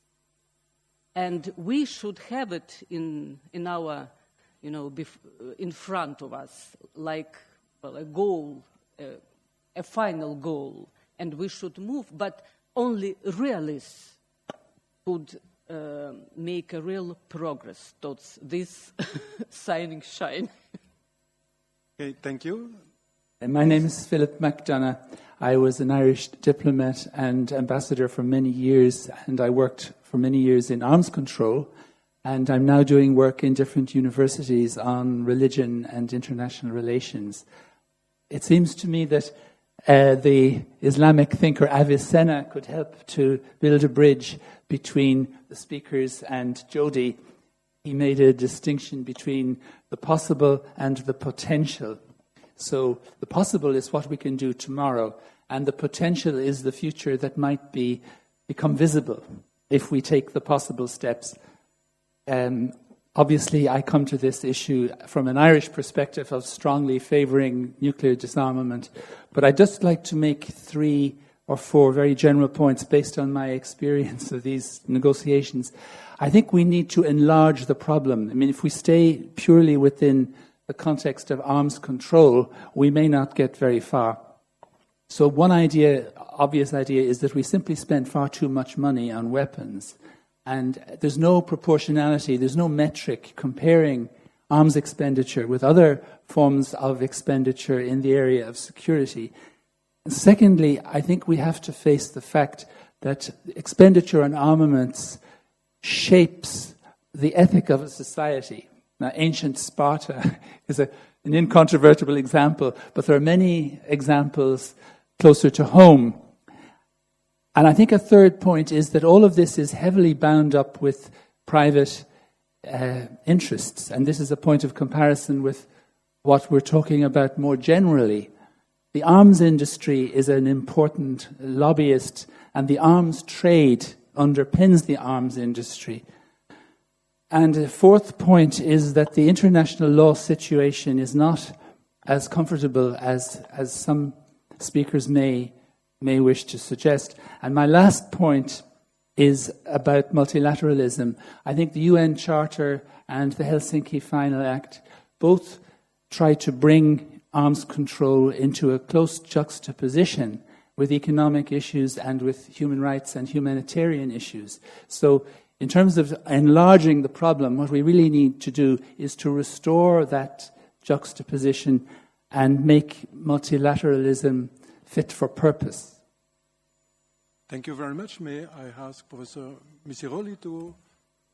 And we should have it in our, in front of us, like a goal, a final goal. And we should move, but only realists could make a real progress towards this shining shine. Okay, thank you. My name is Philip Mcdonough. I was an Irish diplomat and ambassador for many years, and I worked for many years in arms control, and I'm now doing work in different universities on religion and international relations. It seems to me that the Islamic thinker Avicenna could help to build a bridge between the speakers and Jodi. He made a distinction between the possible and the potential. So the possible is what we can do tomorrow, and the potential is the future that might become visible if we take the possible steps. Obviously, I come to this issue from an Irish perspective of strongly favouring nuclear disarmament, but I'd just like to make 3 or 4 very general points based on my experience of these negotiations. I think we need to enlarge the problem. I mean, if we stay purely within the context of arms control, we may not get very far. So one obvious idea, is that we simply spend far too much money on weapons. And there's no proportionality, there's no metric comparing arms expenditure with other forms of expenditure in the area of security. And secondly, I think we have to face the fact that expenditure on armaments shapes the ethic of a society. Now, ancient Sparta is an incontrovertible example, but there are many examples closer to home. And I think a third point is that all of this is heavily bound up with private interests. And this is a point of comparison with what we're talking about more generally. The arms industry is an important lobbyist, and the arms trade underpins the arms industry. And the fourth point is that the international law situation is not as comfortable as some speakers may wish to suggest. And my last point is about multilateralism. I think the UN Charter and the Helsinki Final Act both try to bring arms control into a close juxtaposition with economic issues and with human rights and humanitarian issues. So in terms of enlarging the problem, what we really need to do is to restore that juxtaposition and make multilateralism fit for purpose. Thank you very much. May I ask Professor MISSIROLI to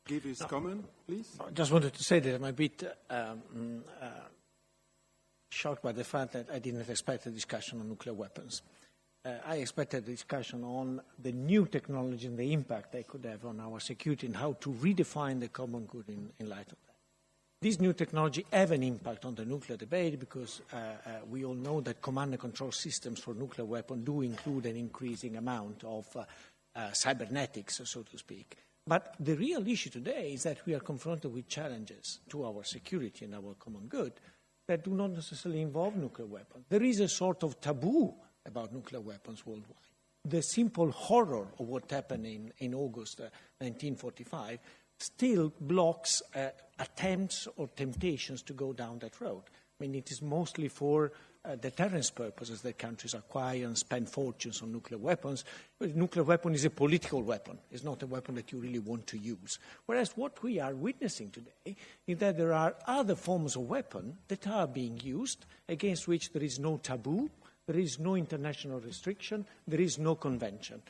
give his comment, please? I just wanted to say that I'm a bit shocked by the fact that I didn't expect a discussion on nuclear weapons. I expected a discussion on the new technology and the impact they could have on our security and how to redefine the common good in light of that. These new technology have an impact on the nuclear debate because we all know that command and control systems for nuclear weapons do include an increasing amount of cybernetics, so to speak. But the real issue today is that we are confronted with challenges to our security and our common good that do not necessarily involve nuclear weapons. There is a sort of taboo about nuclear weapons worldwide. The simple horror of what happened in August 1945 still blocks attempts or temptations to go down that road. I mean, it is mostly for deterrence purposes that countries acquire and spend fortunes on nuclear weapons. But a nuclear weapon is a political weapon. It's not a weapon that you really want to use. Whereas what we are witnessing today is that there are other forms of weapon that are being used against which there is no taboo, there is no international restriction, there is no convention.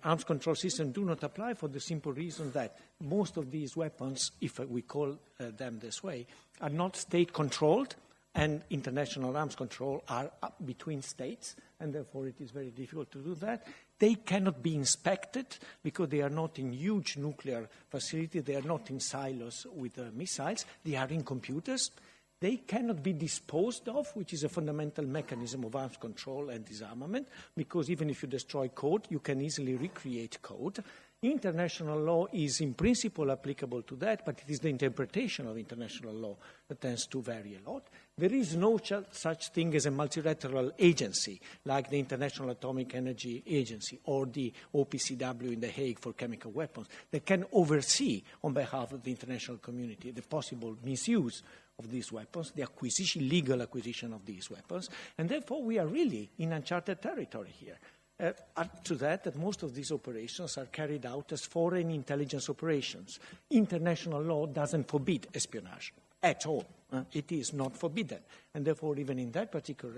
Arms control systems do not apply for the simple reason that most of these weapons, if we call them this way, are not state-controlled, and international arms control are up between states, and therefore it is very difficult to do that. They cannot be inspected because they are not in huge nuclear facilities, they are not in silos with missiles, they are in computers. They cannot be disposed of, which is a fundamental mechanism of arms control and disarmament, because even if you destroy code, you can easily recreate code. International law is in principle applicable to that, but it is the interpretation of international law that tends to vary a lot. There is no such thing as a multilateral agency, like the International Atomic Energy Agency or the OPCW in The Hague for chemical weapons, that can oversee, on behalf of the international community, the possible misuse of these weapons, the legal acquisition of these weapons, and therefore we are really in uncharted territory here. Add to that most of these operations are carried out as foreign intelligence operations. International law doesn't forbid espionage at all. It is not forbidden. And therefore, even in that particular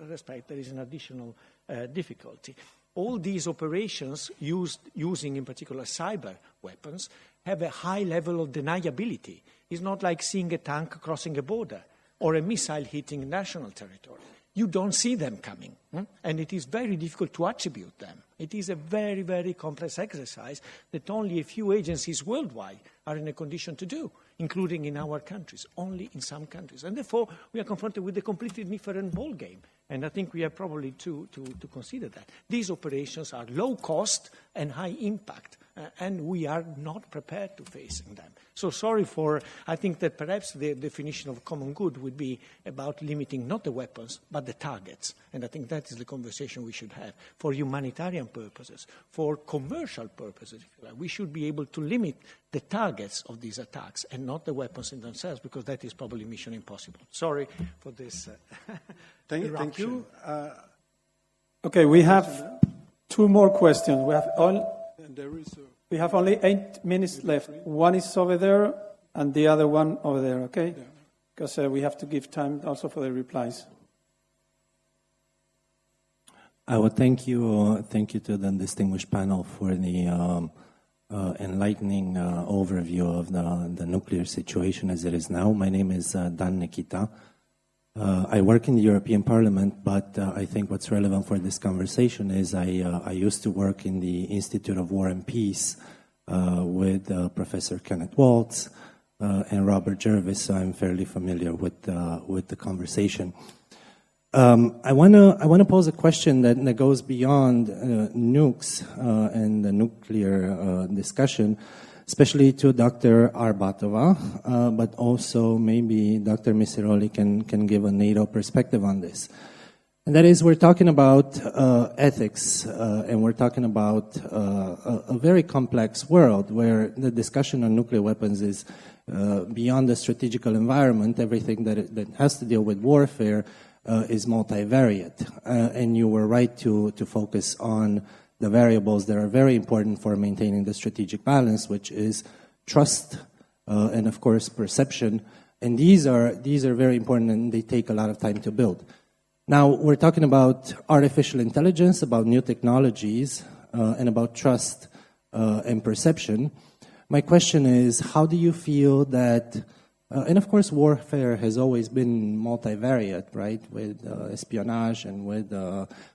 respect, there is an additional difficulty. All these operations using, in particular, cyber weapons have a high level of deniability. It's not like seeing a tank crossing a border or a missile hitting national territory. you don't see them coming. And it is very difficult to attribute them. It is a very, very complex exercise that only a few agencies worldwide are in a condition to do, including in our countries, only in some countries. And therefore, we are confronted with a completely different ballgame. And I think we have probably to consider that. These operations are low cost and high impact, and we are not prepared to face them. So sorry I think that perhaps the definition of common good would be about limiting not the weapons, but the targets. And I think that is the conversation we should have. For humanitarian purposes, for commercial purposes, if you like, we should be able to limit the targets of these attacks and not the weapons in themselves, because that is probably mission impossible. Sorry for this. Thank you. Okay, we have 2 more questions. We have only 8 minutes left. One is over there, and the other one over there, okay? Because we have to give time also for the replies. I would thank you to the distinguished panel for the enlightening overview of the nuclear situation as it is now. My name is Dan Nikita. I work in the European Parliament, but I think what's relevant for this conversation is I used to work in the Institute of War and Peace with Professor Kenneth Waltz and Robert Jervis, so I'm fairly familiar with the conversation. I want to pose a question that goes beyond nukes and the nuclear discussion, especially to Dr. ARBATOVA, but also maybe Dr. MISSIROLI can give a NATO perspective on this. And that is, we're talking about ethics, and we're talking about a very complex world where the discussion on nuclear weapons is beyond the strategical environment. Everything that has to deal with warfare is multivariate. And you were right to focus on the variables that are very important for maintaining the strategic balance, which is trust and, of course, perception. And these are very important, and they take a lot of time to build. Now, we're talking about artificial intelligence, about new technologies, and about trust and perception. My question is, how do you feel that, and of course warfare has always been multivariate, right, with espionage and with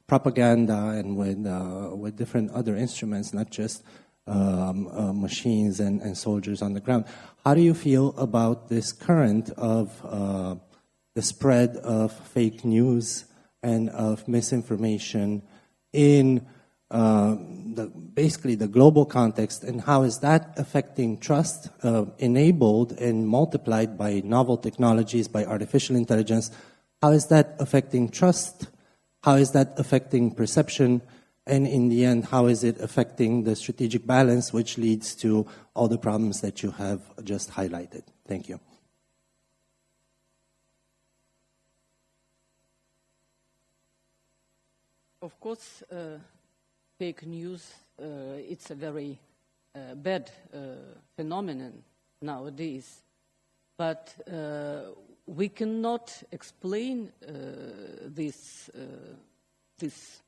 propaganda and with different other instruments, not just machines and soldiers on the ground. How do you feel about this current of the spread of fake news and of misinformation in basically the global context, and how is that affecting trust, enabled and multiplied by novel technologies, by artificial intelligence? How is that affecting trust? How is that affecting perception? And in the end, how is it affecting the strategic balance, which leads to all the problems that you have just highlighted? Thank you. Of course, fake news, it's a very bad phenomenon nowadays. But we cannot explain this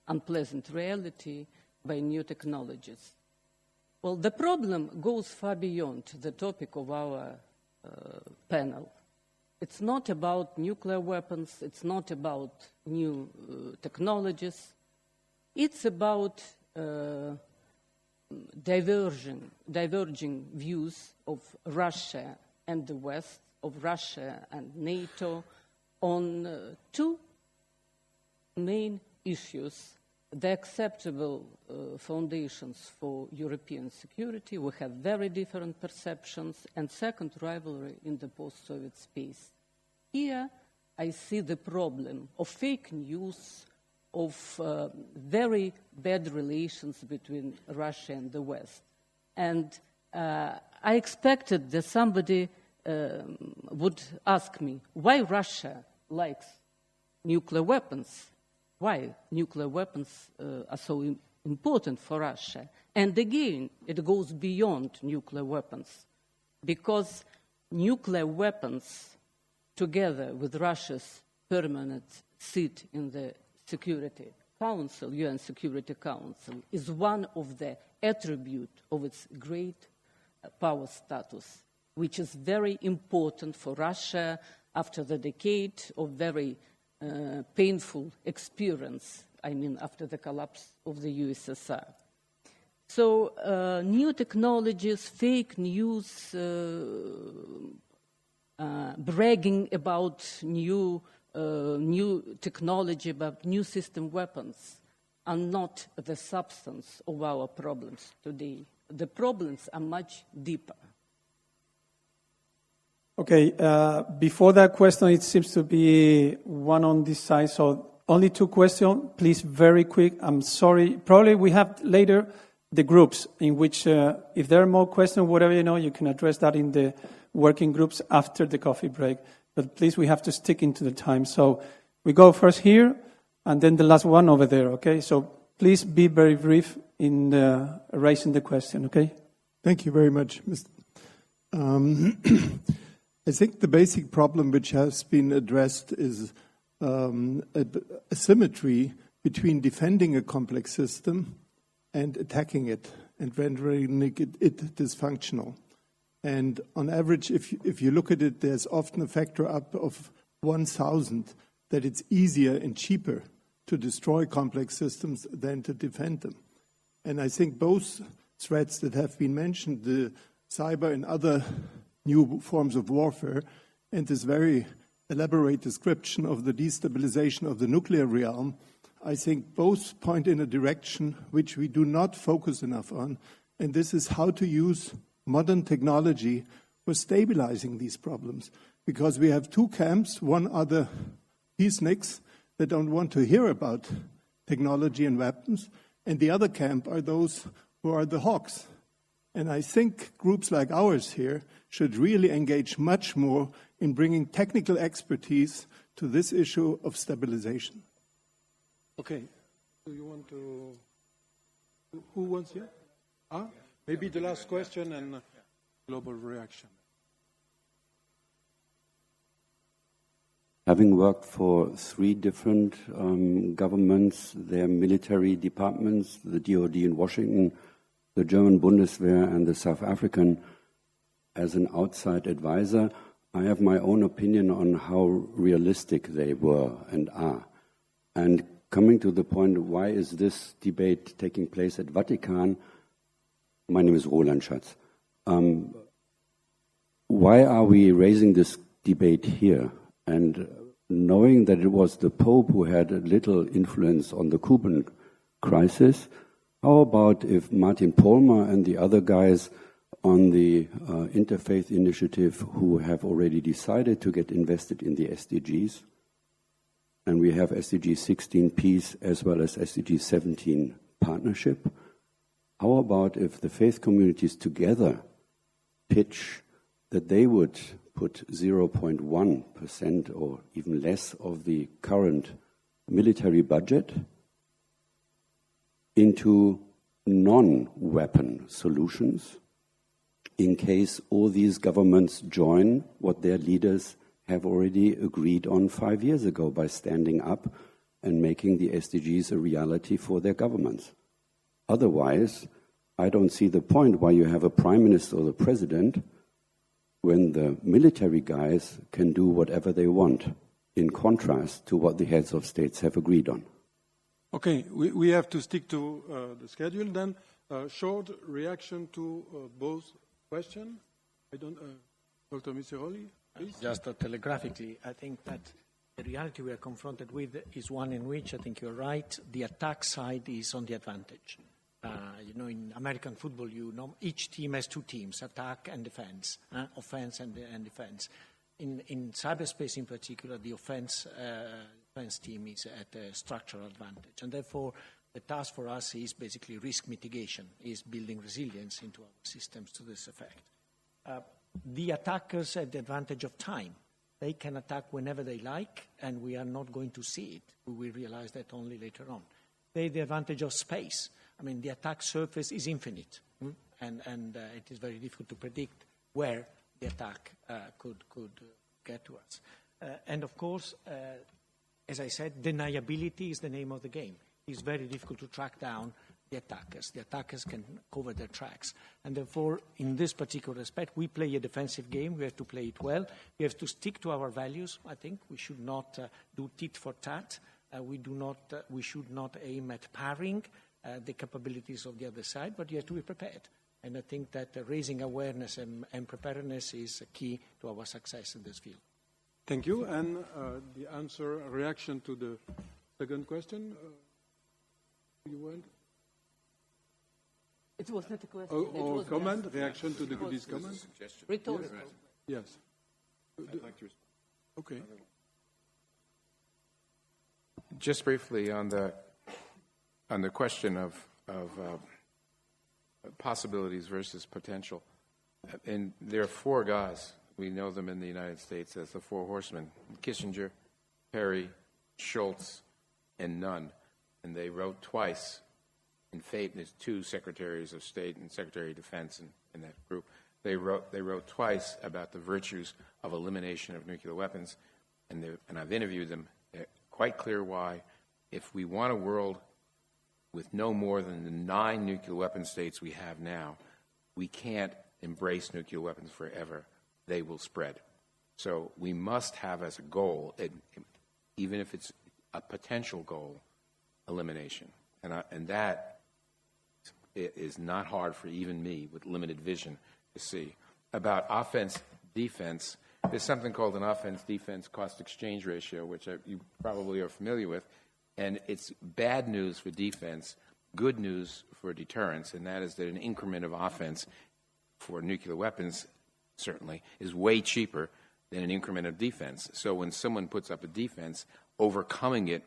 unpleasant reality by new technologies. Well, the problem goes far beyond the topic of our panel. It's not about nuclear weapons, it's not about new technologies. It's about diverging views of Russia and the West, of Russia and NATO, on two main issues: the acceptable foundations for European security. We have very different perceptions, and second, rivalry in the post-Soviet space. Here, I see the problem of fake news, of very bad relations between Russia and the West. And I expected that somebody would ask me, why Russia likes nuclear weapons? Why nuclear weapons are so important for Russia? And again, it goes beyond nuclear weapons, because nuclear weapons, together with Russia's permanent seat in the Security Council, UN Security Council, is one of the attributes of its great power status, which is very important for Russia after the decade of very painful experience, after the collapse of the USSR. So new technologies, fake news, bragging about new technology, about new system weapons, are not the substance of our problems today. The problems are much deeper. Okay, before that question, it seems to be one on this side, so only two questions. Please, very quick. I'm sorry. Probably we have later the groups in which, if there are more questions, whatever you can address that in the working groups after the coffee break. But please, we have to stick into the time. So we go first here, and then the last one over there, okay? So please be very brief in raising the question, okay? Thank you very much, Mr. I think the basic problem which has been addressed is a symmetry between defending a complex system and attacking it and rendering it dysfunctional. And on average, if you look at it, there's often a factor up of 1,000 that it's easier and cheaper to destroy complex systems than to defend them. And I think both threats that have been mentioned, the cyber and other new forms of warfare, and this very elaborate description of the destabilization of the nuclear realm, I think both point in a direction which we do not focus enough on, and this is how to use modern technology for stabilizing these problems. Because we have two camps, one are the peaceniks that don't want to hear about technology and weapons, and the other camp are those who are the hawks. And I think groups like ours here should really engage much more in bringing technical expertise to this issue of stabilization. Okay. Do you want to... Who wants here? Maybe the last question and global reaction. Having worked for 3 different governments, their military departments, the DOD in Washington, the German Bundeswehr and the South African, as an outside advisor, I have my own opinion on how realistic they were and are. And coming to the point, why is this debate taking place at Vatican? My name is Roland Schatz. Why are we raising this debate here? And knowing that it was the Pope who had little influence on the Cuban crisis, how about if Martin Polmer and the other guys on the Interfaith Initiative who have already decided to get invested in the SDGs, and we have SDG 16 peace as well as SDG 17 partnership, how about if the faith communities together pitch that they would put 0.1% or even less of the current military budget into non-weapon solutions in case all these governments join what their leaders have already agreed on 5 years ago by standing up and making the SDGs a reality for their governments. Otherwise, I don't see the point why you have a prime minister or the president when the military guys can do whatever they want, in contrast to what the heads of states have agreed on. Okay, we have to stick to the schedule then. Short reaction to both questions. Dr. MISSIROLI, please. Just telegraphically, I think that the reality we are confronted with is one in which, I think you're right, the attack side is on the advantage. In American football, each team has 2 teams, attack and defense, offense and defense. In cyberspace in particular, the offense team is at a structural advantage. And therefore, the task for us is basically risk mitigation, is building resilience into our systems to this effect. The attackers have the advantage of time. They can attack whenever they like, and we are not going to see it. We will realize that only later on. They have the advantage of space. The attack surface is infinite, and it is very difficult to predict where the attack could get to us. And of course, as I said, deniability is the name of the game. It's very difficult to track down the attackers. The attackers can cover their tracks. And therefore, in this particular respect, we play a defensive game. We have to play it well. We have to stick to our values, I think. We should not do tit for tat. We should not aim at parrying the capabilities of the other side, but you have to be prepared. And I think that raising awareness and preparedness is key to our success in this field. Thank you. And the answer, reaction to the second question? You want? It was not a question. Or comment, reaction to this comment? Rhetorical. Yes. I'd like to respond. Okay. Just briefly on the question of possibilities versus potential. And there are four guys. We know them in the United States as the four horsemen: Kissinger, Perry, Schultz, and Nunn. And they wrote twice in fate. There's two secretaries of state and secretary of defense in that group. They wrote twice about the virtues of elimination of nuclear weapons, and I've interviewed them. They're quite clear why. If we want a world with no more than the 9 nuclear weapon states we have now, we can't embrace nuclear weapons forever. They will spread. So we must have as a goal, even if it's a potential goal, elimination. And that is not hard for even me with limited vision to see. About offense, defense, there's something called an offense-defense cost exchange ratio, which you probably are familiar with. And it's bad news for defense, good news for deterrence, and that is that an increment of offense for nuclear weapons, certainly, is way cheaper than an increment of defense. So when someone puts up a defense, overcoming it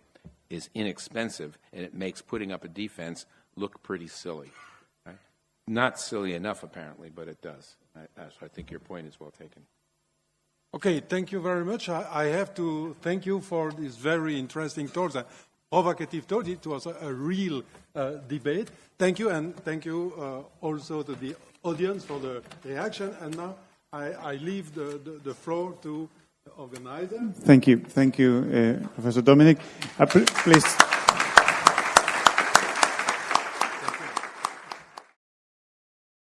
is inexpensive, and it makes putting up a defense look pretty silly. Right? Not silly enough, apparently, but it does. So I think your point is well taken. Okay, thank you very much. I have to thank you for this very interesting talk, a provocative talk. It was a real debate. Thank you, and thank you also to the audience for the reaction. And now I leave the floor to the organizer. Thank you, Professor Dominic. Please.